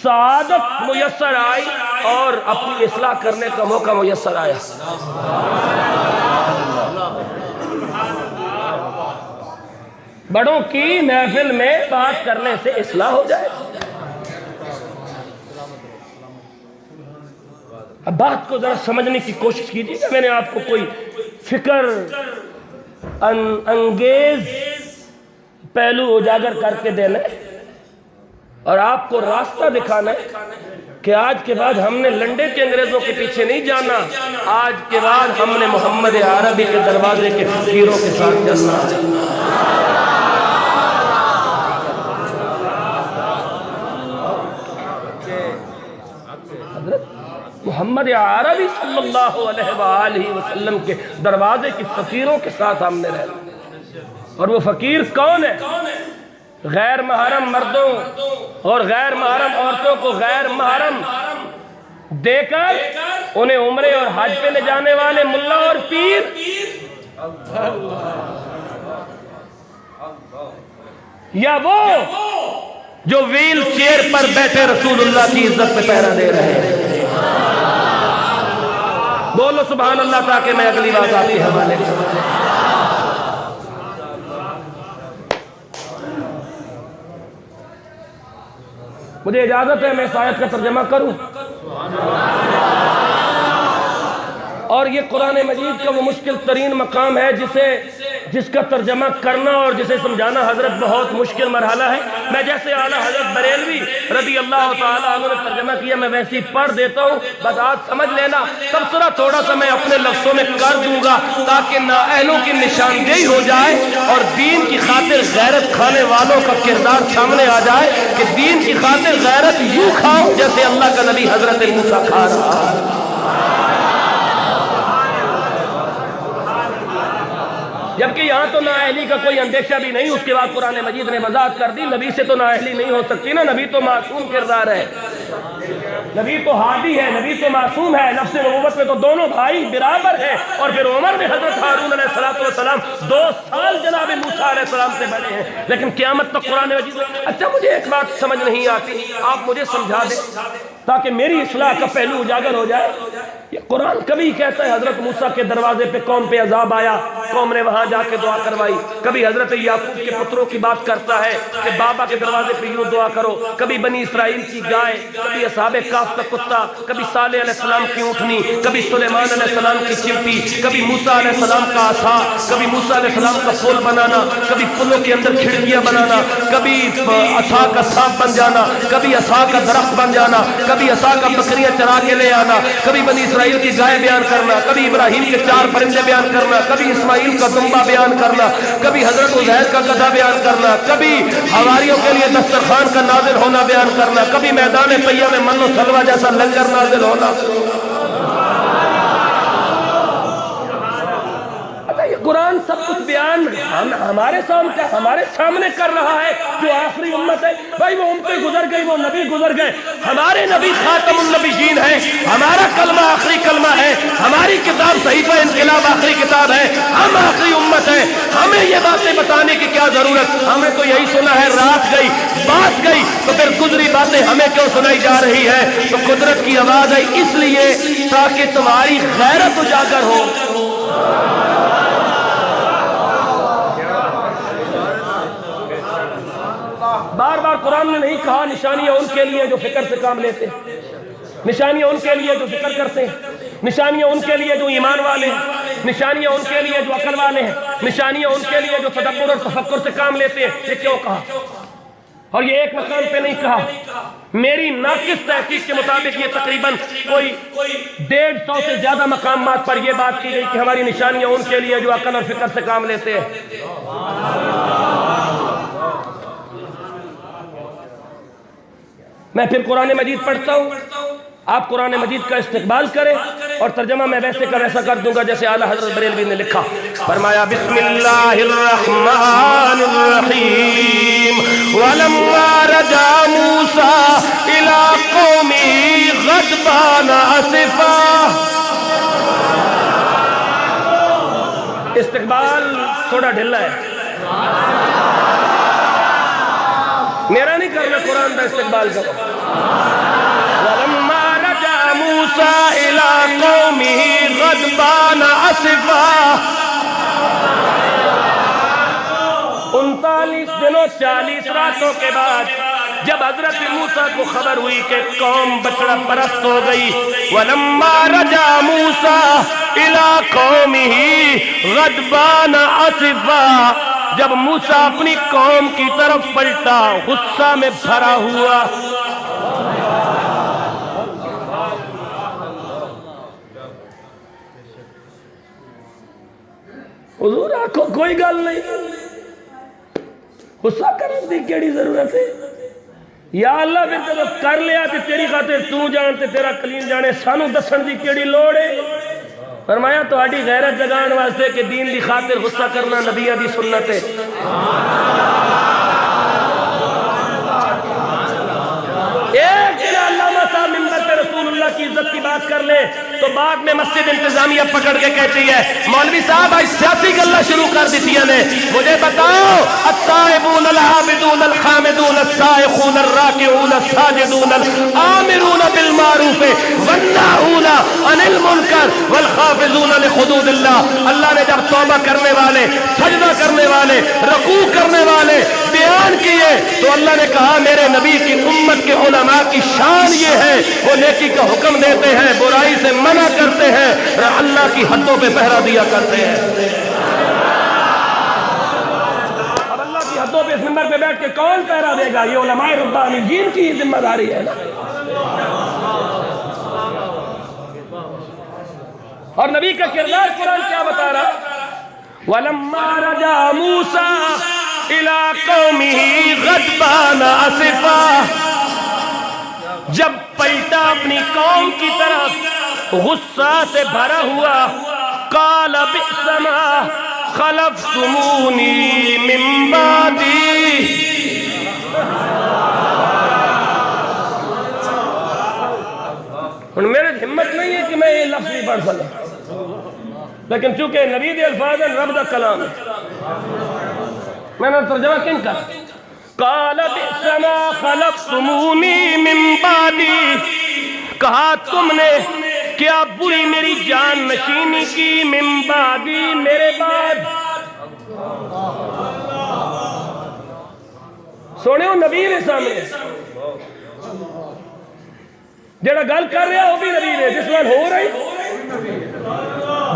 [SPEAKER 8] سعادت میسر آئی اور اپنی اصلاح کرنے کا موقع میسر آیا۔ بڑوں کی محفل میں بات کرنے سے اصلاح ہو جائے۔ اب بات کو ذرا سمجھنے کی کوشش کیجیے کہ میں نے آپ کو کوئی فکر انگیز پہلو اجاگر کر کے دینا ہے اور آپ کو راستہ دکھانا ہے کہ آج کے بعد ہم نے لنڈے کے انگریزوں کے پیچھے نہیں جانا، آج کے بعد ہم نے محمد عربی کے دروازے کے فقیروں کے ساتھ چلنا ہے۔ محمد عربی صلی اللہ علیہ وآلہ وسلم کے دروازے کی فقیروں کے ساتھ ہم نے رہنا۔ اور وہ فقیر کون ہے؟ غیر محرم مردوں اور غیر محرم عورتوں کو غیر محرم دے کر انہیں عمرے اور حج پہ لے جانے والے ملا اور پیر، یا وہ جو ویل چیئر پر بیٹھے رسول اللہ کی عزت پہ پہرا دے رہے ہیں۔ بولو سبحان اللہ تاکہ میں اگلی بات آپ کے حوالے کروں۔ مجھے اجازت ہے میں اس آیت کا ترجمہ کروں، اور یہ قرآن مجید کا وہ مشکل ترین مقام ہے جس کا ترجمہ کرنا اور جسے سمجھانا حضرت بہت مشکل مرحلہ ہے۔ میں جیسے اعلیٰ حضرت بریلوی رضی اللہ تعالیٰ عنہ نے ترجمہ کیا میں ویسے ہی پڑھ دیتا ہوں، بس آج سمجھ لینا۔ تبصرہ تھوڑا سا میں اپنے لفظوں میں کر دوں گا تاکہ نااہلوں کی نشاندہی ہو جائے اور دین کی خاطر غیرت کھانے والوں کا کردار سامنے آ جائے کہ دین کی خاطر غیرت یوں کھاؤ جیسے اللہ کا نبی حضرت موسیٰ کھا رہا ہے۔ جبکہ یہاں تو نااہلی کا کوئی اندیشہ بھی نہیں، اس کے بعد قرآن مجید نے وضاحت کر دی نبی سے تو نااہلی نہیں ہو سکتی نا، نبی تو معصوم کردار ہے، نبی تو ہادی ہے، نبی تو معصوم ہے، نفس نبوت میں تو دونوں بھائی برابر ہیں۔ اور پھر عمر میں حضرت ہارون علیہ السلام 2 سال جناب موسیٰ علیہ السلام سے بڑے ہیں، لیکن قیامت تک قرآن مجید میں۔ اچھا مجھے ایک بات سمجھ نہیں آتی، آپ مجھے سمجھا دیں تاکہ میری اصلاح کا پہلو اجاگر ہو جائے۔ یہ قرآن کبھی کہتا ہے حضرت موسیٰ کے دروازے پہ قوم پہ عذاب آیا، قوم نے وہاں جا کے دعا کروائی، کبھی حضرت یعقوب کے پتروں کی بات کرتا ہے کہ بابا کے دروازے پہ یوں دعا کرو، کبھی بنی اسرائیل کی گائے، کبھی اصحاب کہف کا کتا، کبھی صالح علیہ السلام کی اونٹنی، کبھی سلیمان علیہ السلام کی چمٹی، کبھی موسیٰ علیہ السلام کا عصا، کبھی موسیٰ علیہ السلام کا پل بنانا، کبھی پلوں کے اندر کھڑکیاں بنانا، کبھی عصا کا سانپ بن جانا، کبھی عصا کا درخت بن جانا، کبھی عصا کا بکریاں چرا کے لے آنا، کبھی بنی اسرائیل کی گائے بیان کرنا، کبھی ابراہیم کے 4 پرندے بیان کرنا، کبھی اسماعیل کا دمبا بیان کرنا، کبھی حضرت عزیر کا گدھا بیان کرنا، کبھی حواریوں کے لیے دسترخوان کا نازل ہونا بیان کرنا، کبھی میدان طیہ میں من و سلوہ جیسا لنگر نازل ہونا۔ قرآن سب کچھ بیان ہمارے سامنے کر رہا ہے۔ جو آخری امت ہے بھائی وہ امتیں گزر گئی، وہ نبی گزر گئے، ہمارے نبی خاتم النبیین ہیں، ہمارا کلمہ آخری کلمہ ہے، ہماری کتاب صحیفہ انقلاب آخری کتاب ہے، ہم آخری امت ہیں، ہمیں یہ باتیں بتانے کی کیا ضرورت؟ ہمیں تو یہی سنا ہے، رات گئی بات گئی تو پھر گزری باتیں ہمیں کیوں سنائی جا رہی ہے؟ تو قدرت کی آواز ہے اس لیے تاکہ تمہاری غیرت اجاگر ہو۔ بار بار قرآن نے نہیں کہا نشانیاں ان کے لیے جو فکر سے کام لیتے ہیں، نشانیاں ان کے لیے جو فکر کرتے ہیں، نشانیاں ان کے لیے جو ایمان والے ہیں، نشانیاں ان کے لیے جو عقل والے ہیں، نشانیاں ان کے لیے جو تدبر اور تفکر سے کام لیتے ہیں۔ یہ کیوں کہا؟ اور یہ ایک مقام پہ نہیں کہا، میری ناقص تحقیق کے مطابق یہ تقریباً کوئی 150 سے زیادہ مقامات پر یہ بات کی گئی کہ ہماری نشانیاں ان کے لیے جو عقل اور فکر سے کام لیتے ہیں۔ میں پھر قرآن مجید پڑھتا ہوں، آپ قرآن مجید کا استقبال کریں اور ترجمہ میں ویسے کا ویسا کر دوں گا جیسے اعلیٰ حضرت بریلوی نے لکھا۔ فرمایا بسم اللہ الرحمن الرحیم وَلَمَّا رَجَعَ مُوسَىٰ إِلَىٰ قَوْمِهِ غَضْبَانَ أَسِفًا۔ استقبال تھوڑا ڈھلا ہے، میرا نہیں کرنا، قرآن کا استقبال کرو۔ وَلَمَّا رَجَعَ مُوسَىٰ إِلَىٰ قَوْمِهِ غَضْبَانَ أَسِفًا۔ 39 دنوں 40 راتوں کے بعد جب حضرت موسیٰ کو خبر ہوئی کہ قوم بچڑا پرست ہو گئی، وَلَمَّا رَجَعَ مُوسَىٰ إِلَىٰ قَوْمِهِ غَضْبَانَ أَسِفًا، جب موسیٰ اپنی قوم کی طرف پلٹا غصہ میں بھرا ہوا۔ حضور آنکھوں کوئی گل نہیں، غصہ کرنے دی کیڑی ضرورت ہے؟ یا اللہ پھر جب کر لیا تے تیری خاطر تو جان تے تیرا کلیم جانے، سانو دسن دی کیڑی لوڑ ہے؟ فرمایا تہاڈی غیرت جگان واسطے کہ دین دی خاطر غصہ کرنا نبیہ دی سنت ہے۔ ایک دن علامہ صاحب ممبر پہ رسول اللہ کی عزت کی بات کر لے تو بعد میں مسجد انتظامیہ پکڑ کے کہتی ہے مولوی صاحب آج سیاسی گلہ شروع کر دیتی ہیں، مجھے بتاؤ التائبون العابدون الحامدون السائحون الراکعون الساجدون الآمرون بالمعروف والناہون عن المنکر والخافضون لحدود اللہ، اللہ نے جب توبہ کرنے والے، سجدہ کرنے والے، رکوع کرنے والے بیان کیے تو اللہ نے کہا میرے نبی کی امت کے علماء کی شان یہ ہے وہ نیکی کا حکم دیتے ہیں، برائی سے منع کرتے ہیں، اللہ کی حدوں پہ پہرا دیا کرتے ہیں۔ اب اللہ کی حدوں پہ اس منبر پہ بیٹھ کے کون پہرا دے گا؟ یہ علماء ربانیین کی ذمہ داری ہے نا۔ اور نبی کا کردار قرآن کیا بتا رہا؟ وَلَمَّا رَجَعَ مُوسَىٰ إِلَىٰ قَوْمِهِ غَضْبَانَ أَسِفًا، جب پلٹا اپنی قوم کی طرف غصہ سے بھرا ہوا، قَالَ بِئْسَ مَا خَلَفْتُمُونِي مِن بَعْدِي۔ میرے ہمت نہیں ہے کہ میں یہ لفظ نہیں پڑھ سکتا، لیکن چونکہ نبی دے الفاظ ہیں، رب دا کلام ہے، میں نے ترجمہ کن کر قَالَ بِئْسَ مَا خَلَفْتُمُونِي مِن بَعْدِي، کہا تم نے کیا بری میری جان نشینی کی، من بعدی میرے بعد۔ سونے ہو نبی نے سامنے جڑا گل کر رہا وہ بھی نبی ہے، جس نال ہو رہی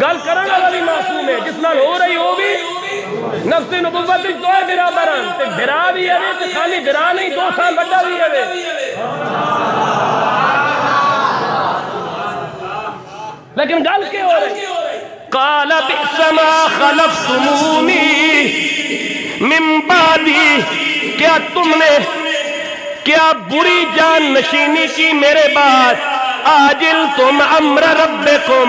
[SPEAKER 8] گل کرنے والا بھی معصوم ہے، جس نال ہو رہی وہ بھی نفس نبوت دو برابر تے برا بھی ہے تے خالی برا نہیں 2 سال بڑا بھی ہے۔ لیکن گل کیا ہو رہی؟ قال بئس ما خلفتمونی من بعدی، کیا تم نے کیا بری جان نشینی کی میرے بعد، آجل تم امر ربکم،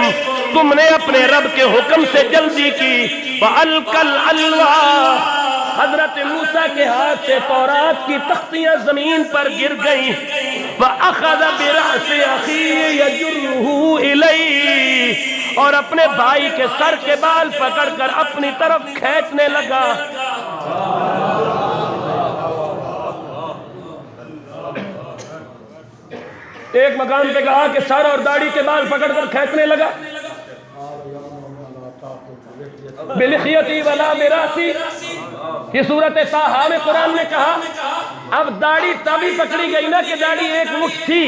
[SPEAKER 8] تم نے اپنے رب کے حکم سے جلدی کی، فَأَلْقَ الْأَلْوَاحَ، حضرت موسیٰ کے ہاتھ سے تورات کی تختیاں زمین پر گر گئیں، فَأَخَذَ بِرَأْسِ أَخِيهِ يَجُرُّهُ إِلَيْهِ، اور اپنے بھائی کے سر کے بال پکڑ کر اپنی طرف کھینچنے لگا۔ ایک مقام پہ کہا کہ سر اور داڑھی کے بال پکڑ کر کھینچنے لگا، بِلِخْيَتِي وَلَا بِرَأْسِي، یہ سورۃ طٰہٰ میں قرآن نے کہا اب داڑھی تبھی پکڑی گئی نا کہ داڑھی ایک مٹھ تھی۔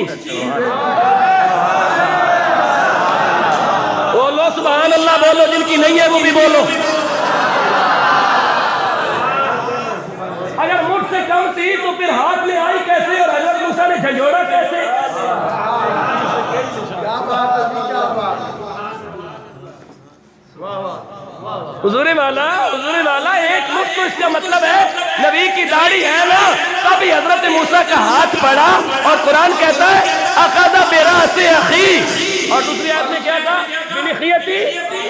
[SPEAKER 8] بولو سبحان اللہ، بولو، جن کی نہیں ہے وہ بھی بولو۔ اگر مٹھ سے کم تھی تو پھر ہاتھ میں آئی کیسے اور حضرت موسیٰ نے جھنجھوڑا کیسے؟ حضور والا ایک مٹھ تو اس کا مطلب ہے نبی کی داڑھی ہے نا، تبھی حضرت موسیٰ کا ہاتھ پڑا اور قرآن کہتا ہے اخذ براس اخی، اور دوسری آیت میں کیا کہا بلحیتی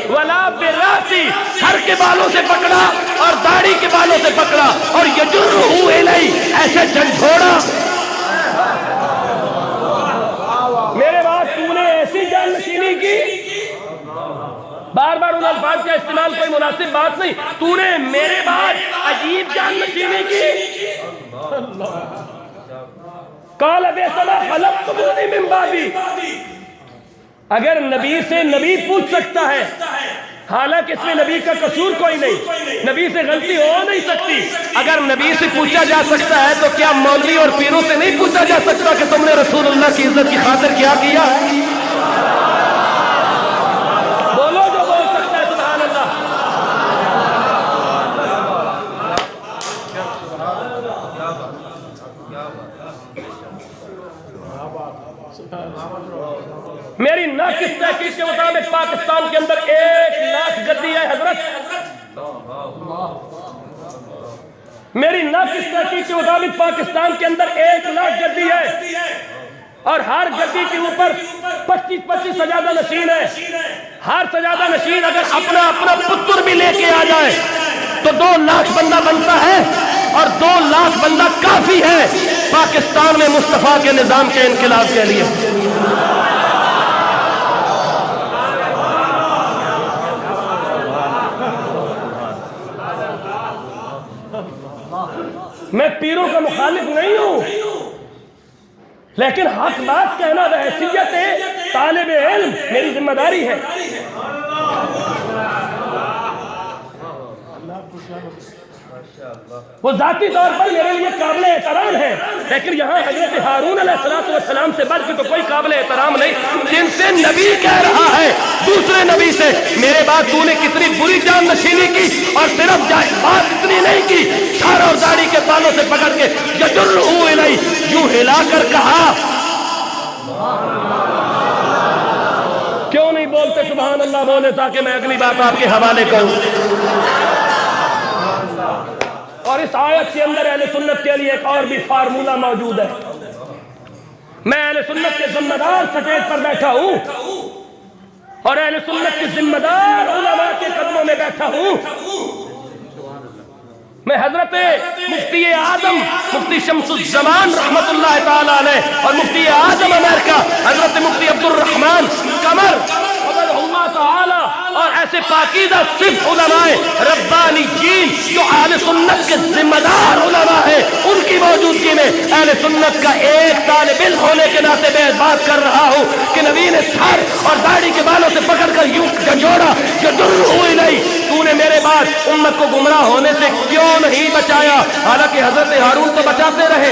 [SPEAKER 8] ولا براسی، سر کے بالوں سے پکڑا اور داڑھی کے بالوں سے پکڑا اور یجرہ الی، ایسے جھنجھوڑا۔ میرے بعد تو نے ایسی جان نشینی کی، بار بار ان الفاظ کا استعمال کوئی مناسب بات نہیں، تو نے میرے بعد عجیب جان نشینی کی۔ قال بئس ما خلقتمونی من بعدی، اگر نبی سے نبی پوچھ سکتا ہے، حالانکہ اس میں نبی کا قصور کوئی نہیں، نبی سے غلطی ہو نہیں سکتی، اگر نبی سے پوچھا جا سکتا ہے تو کیا مولوی اور پیروں سے نہیں پوچھا جا سکتا کہ تم نے رسول اللہ کی عزت کی خاطر کیا کیا؟ بولو جو بول سکتا ہے، سبحان اللہ۔ میری ناقص تحقیق کے مطابق پاکستان کے اندر 1,00,000 گدی ہے حضرت، میری ناقص تحقیق کے مطابق پاکستان کے اندر 1,00,000 گدی ہے، اور ہر گدی کے اوپر 25 سجادہ نشین ہے۔ ہر سجادہ نشین اگر اپنا پتر بھی لے کے آ جائے تو 2,00,000 بندہ بنتا ہے، اور 2,00,000 بندہ کافی ہے پاکستان میں مصطفیٰ کے نظام کے انقلاب کے لیے۔ میں پیروں کا مخالف نہیں ہوں، لیکن حق بات کہنا بحیثیت طالب علم میری ذمہ داری ہے۔ وہ ذاتی طور پر میرے لیے قابل احترام ہے، لیکن یہاں حضرت ہارون علیہ السلام سے بڑھ کے تو کوئی قابل احترام نہیں، جن سے نبی کہہ رہا ہے دوسرے نبی سے میرے بعد تو نے کتنی بری جان نشینی کی، اور صرف بات اتنی نہیں کی، سر اور داڑھی کے بالوں سے پکڑ کے یجرہ الی، یوں ہلا کر کہا۔ کیوں نہیں بولتے سبحان اللہ؟ بولے تاکہ میں اگلی بات آپ کے حوالے کروں۔ اور اس آیت کے اندر اہل سنت کے لیے ایک اور بھی فارمولہ موجود ہے۔ میں اہل سنت کے ذمہ دار سٹیج پر بیٹھا ہوں، اور اہل سنت کے ذمہ دار علماء کے قدموں میں بیٹھا ہوں۔ میں حضرت مفتی اعظم مفتی شمس الزمان رحمت اللہ تعالی علیہ اور مفتی اعظم امریکہ حضرت مفتی عبد الرحمن قمر اللہ تعالی اور ایسے پاکیزہ صرف علماء ربانیین جو اہل سنت کے ذمہ دار علماء ہیں، ان کی موجودگی میں اہل سنت کا ایک طالب علم ہونے کے ناطے میں بات کر رہا ہوں کہ نبی نے سر اور داڑھی کے بالوں سے پکڑ کر یوں جھنجھوڑا، یجرہ الی، تو نے میرے بعد امت کو گمراہ ہونے سے کیوں نہیں بچایا؟ حالانکہ حضرت ہارون تو بچاتے رہے۔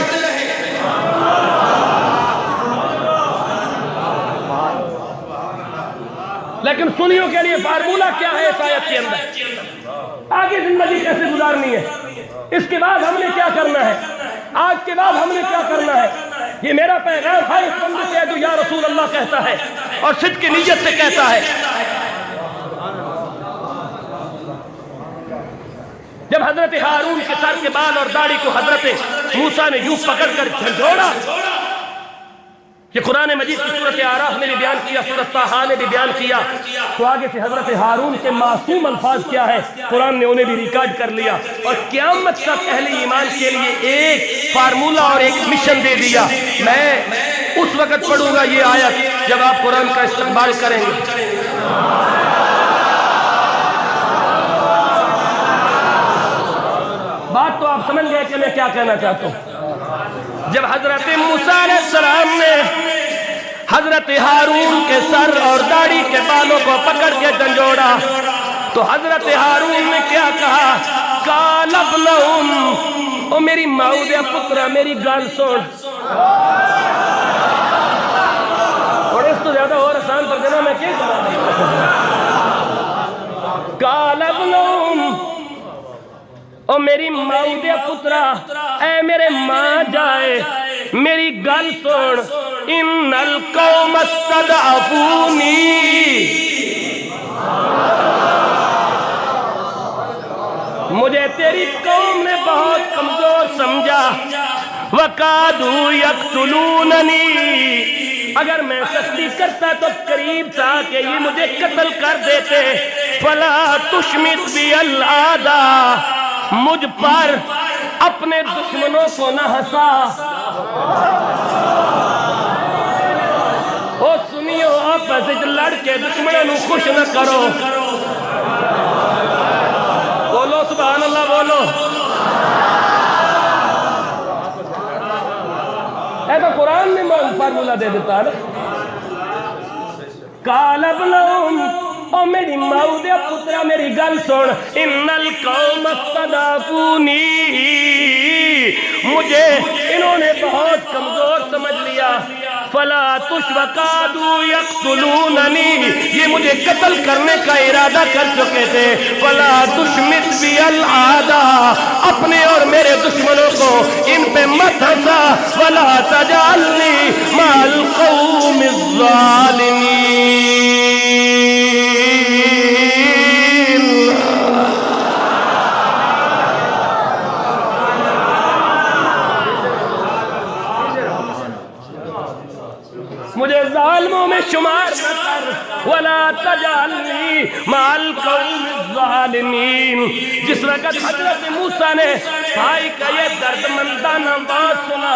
[SPEAKER 8] لیکن سنیوں کے لیے فارمولہ کیا ہے اس آیت کے اندر؟ آگے زندگی کیسے گزارنی ہے؟ اس کے بعد ہم نے کیا کرنا ہے؟ آج کے بعد ہم نے کیا کرنا ہے؟ یہ میرا پیغام ہے اس بندے سے جو یا رسول اللہ کہتا ہے اور صدق کی نیت سے کہتا ہے۔ جب حضرت ہارون کے سر کے بال اور داڑھی کو حضرت موسیٰ نے یوں پکڑ کر جھنجھوڑا، یہ قرآن مجید کی سورۃ اعراف نے بھی بیان کیا، سورۃ طٰہٰ نے بھی بیان کیا، تو آگے سے حضرت ہارون کے معصوم الفاظ کیا ہے قرآن نے انہیں بھی ریکارڈ کر لیا، اور قیامت تک اہل ایمان کے لیے ایک فارمولہ اور ایک مشن دے دیا۔ میں اس وقت پڑھوں گا یہ آیت جب آپ قرآن کا استقبال کریں گے۔ بات تو آپ سمجھ گئے کہ میں کیا کہنا چاہتا ہوں۔ جب حضرت موسیٰ علیہ السلام نے حضرت ہارون کے سر اور داڑھی کے بالوں کو پکڑ کے جھنجھوڑا تو حضرت ہارون نے کیا کہا؟ قال ابن او میری ماؤ دے پترا میری گل سن، اور اس تو زیادہ اور آسان پر دینا میں کیا کروں؟ قال ابن او میری ماں دے پترا اے میرے ماں جائے میری گل سن، ان القوم استضعفونی، مجھے تیری قوم نے بہت کمزور سمجھا وَقَادُوا يَقْتُلُونَنِي اگر میں سختی کرتا تو قریب تھا کہ یہ مجھے قتل کر دیتے فَلَا تُشْمِتْ بِيَ الْأَعْدَاءَ مجھ پر اپنے دشمنوں کو نہ ہنسا او سنیو آپس لڑ کے دشمنوں نو خوش نہ کرو بولو سبحان اللہ بولو ایسا قرآن نے فارمولا دے دیتا ہے قال ابنہم او میری ماؤ دے پترا میری گل سن ان القوم استضعفونی مجھے انہوں نے بہت کمزور سمجھ لیا فلا وقادوا یقتلوننی یہ مجھے قتل کرنے کا ارادہ کر چکے تھے فلا تشمت بی الاعداء اپنے اور میرے دشمنوں کو ان پہ مت ہنسا ولا تجعلنی مع القوم الظالمین مجھے ظالموں میں شمار نہ کر ولا تجعلنی مع القوم الظالمین جس وقت حضرت موسیٰ نے بھائی کا یہ درد مندانہ بات سنا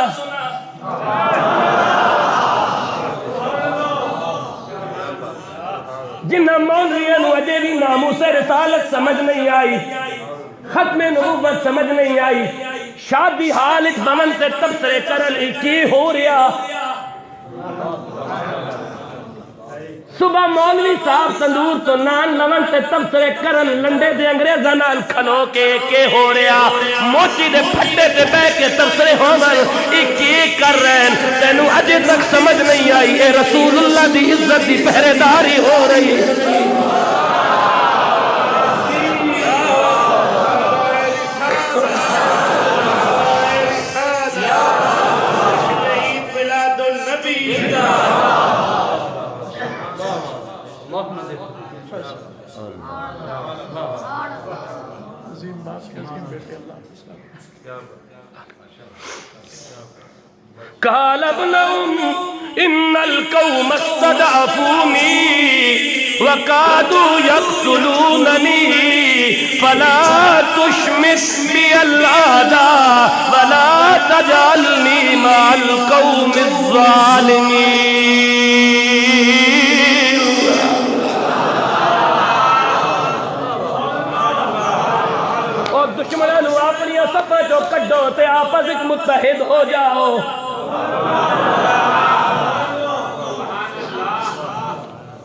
[SPEAKER 8] جنہ مولویوں نے اجے بھی ناموس رسالت سمجھ نہیں آئی ختم نبوت سمجھ نہیں آئی شادی حال ایک بمن سے تبصرے کرن کی ہو رہا صبح مولوی صاحب تندور تو نان لون سے تبصرے کرن لنڈے دے انگریزاں نال کھلو کے ہو رہا موچی دے پھٹے تے بہ کے تبصرے ہومن کی کر رہے ہیں تینوں اجے تک سمجھ نہیں آئی اے رسول اللہ دی عزت دی پہرے داری ہو رہی قال ابنهم ان القوم استضعفوني وكادوا يقتلونني فلا تشمت بي الاعداء ولا تجعلني مع القوم الظالمين اور دشمنوں اپنی سفر جو کڈو تے آپس وچ متحد ہو جاؤ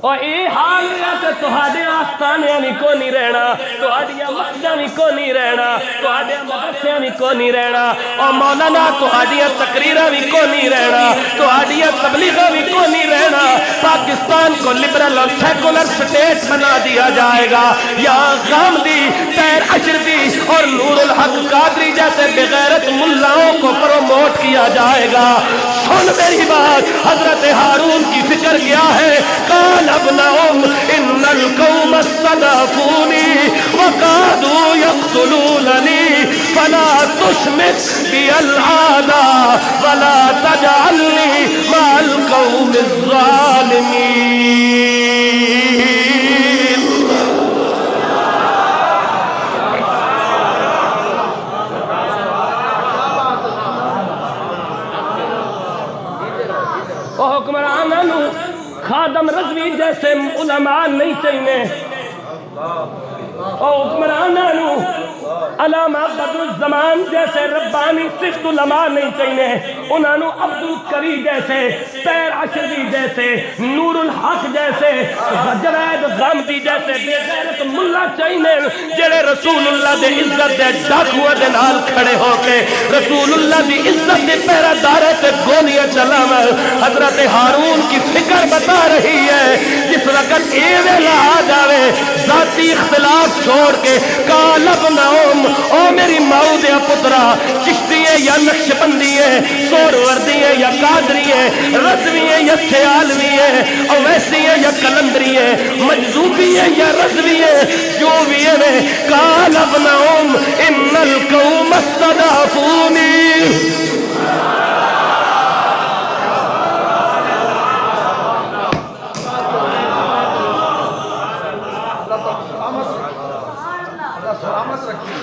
[SPEAKER 8] اور یہ حال ہے کہ تہاڈے آستانیاں بھی کو نہیں رہنا تہاڈیاں مسجداں بھی کو نہیں رہنا تہاڈے مدرسیاں بھی کو نہیں رہنا اور مولانا تہاڈیاں تقریراں بھی کو نہیں رہنا تہاڈیاں تبلیغاں بھی کو نہیں رہنا پاکستان کو لبرل اور سیکولر سٹیٹ بنا دیا جائے گا یا غامدی طاہر اشرفی اور نور الحق قادری جیسے بغیرت ملاؤں کو پروموٹ کیا جائے گا سن میری بات حضرت ہارون کی فکر کیا ہے قال ابنہم ان القوم استضعفونی وقادوا یقتلوننی فلا تشمت بی الاعداء ولا تجعلنی مع القوم الظالمین او حکمرانانو خادم رضوی جیسے علماء نہیں چاہیے او حکمرانانو علامہ بدر الزمان جیسے ربانی صفت علماء نہیں چاہیے انہوں عبدالقری جیسے طاہر اشرفی جیسے نور الحق جیسے جوید غامدی جیسے بے غیرت ملا چاہیے جڑے رسول اللہ دے عزت دے ڈاکوؤں دے نال کھڑے ہو کے رسول اللہ دی عزت دے پہرہ دارے تے گولیاں چلاون حضرت ہارون کی فکر بتا رہی ہے جس وقت اے ویلا آ جاوے ذاتی اختلاف چھوڑ کے قال ابنہم او میری ماؤ دے پترا چشتی یا نقشبندی ہے، سوروردی ہے یا قادری ہے، رضوی ہے یا سیالوی ہے، اویسی ہے یا کلندری ہے، مجذوبی ہے یا رضوی ہے، جو بھی ہے قال ابنہم ان القوم استضعفونی.
[SPEAKER 5] سلامت رکھیے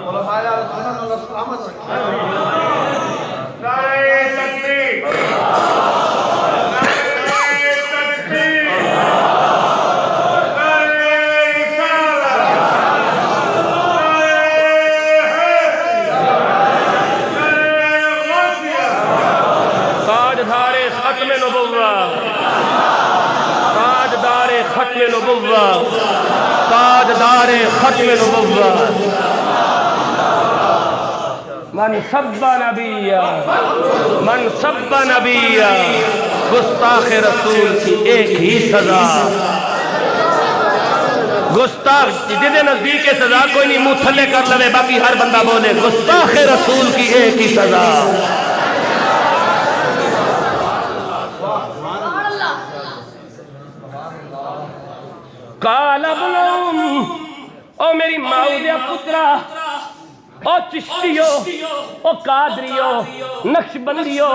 [SPEAKER 5] علماء اہل سنت اللہ سلامت رکھیے.
[SPEAKER 8] تاجدار ختم نبوہ، تاجدار ختم نبوہ، تاجدار ختم نبوہ. من سب نبیا، من سب نبیا، گستاخ رسول کی ایک ہی سزا. گستاخ جدے نزدیک سزا کوئی نہیں، منہ تھلے کر لے باقی ہر بندہ بولے گستاخ رسول کی ایک ہی سزا. قال ابنہم، او میری ماؤ دیا پترا، او چشتیو، او قادریو، نقشبندیو،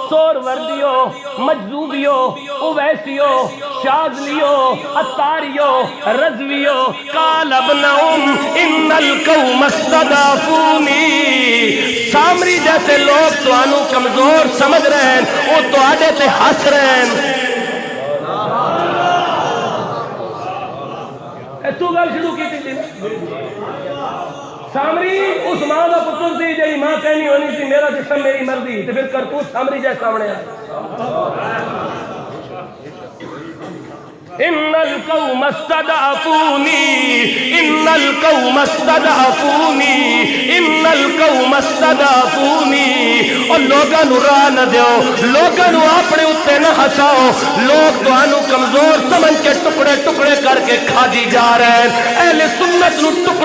[SPEAKER 8] سوروردیو، مجذوبیو، اویسیو، شاذلیو، اتاریو، رضویو. قال ابنہم ان القوم استضعفونی. سامری جیسے لوگ تو آنو کمزور سمجھ رہے ہیں، وہ تو آڈے تے ہس رہے ہیں. تو گل شروع کی تھی سامری اس ماں کا پتر تھی جی ماں کہنی ہونی تھی میرا جسم میری مرضی، تو پھر کرتوت سامری جیسے سامنے آئے. ان القوم استضعفونی، ان القوم استضعفونی، ان القوم استضعفونی. اور لوگاں نو راہ نہ دیو، لوگاں نو اپنے اتے نہ ہساؤ. لوگ تانوں کمزور سمجھ کے ٹکڑے ٹکڑے کر کے کھا جی جا رہے ہیں. اہل سنت نو ٹکڑے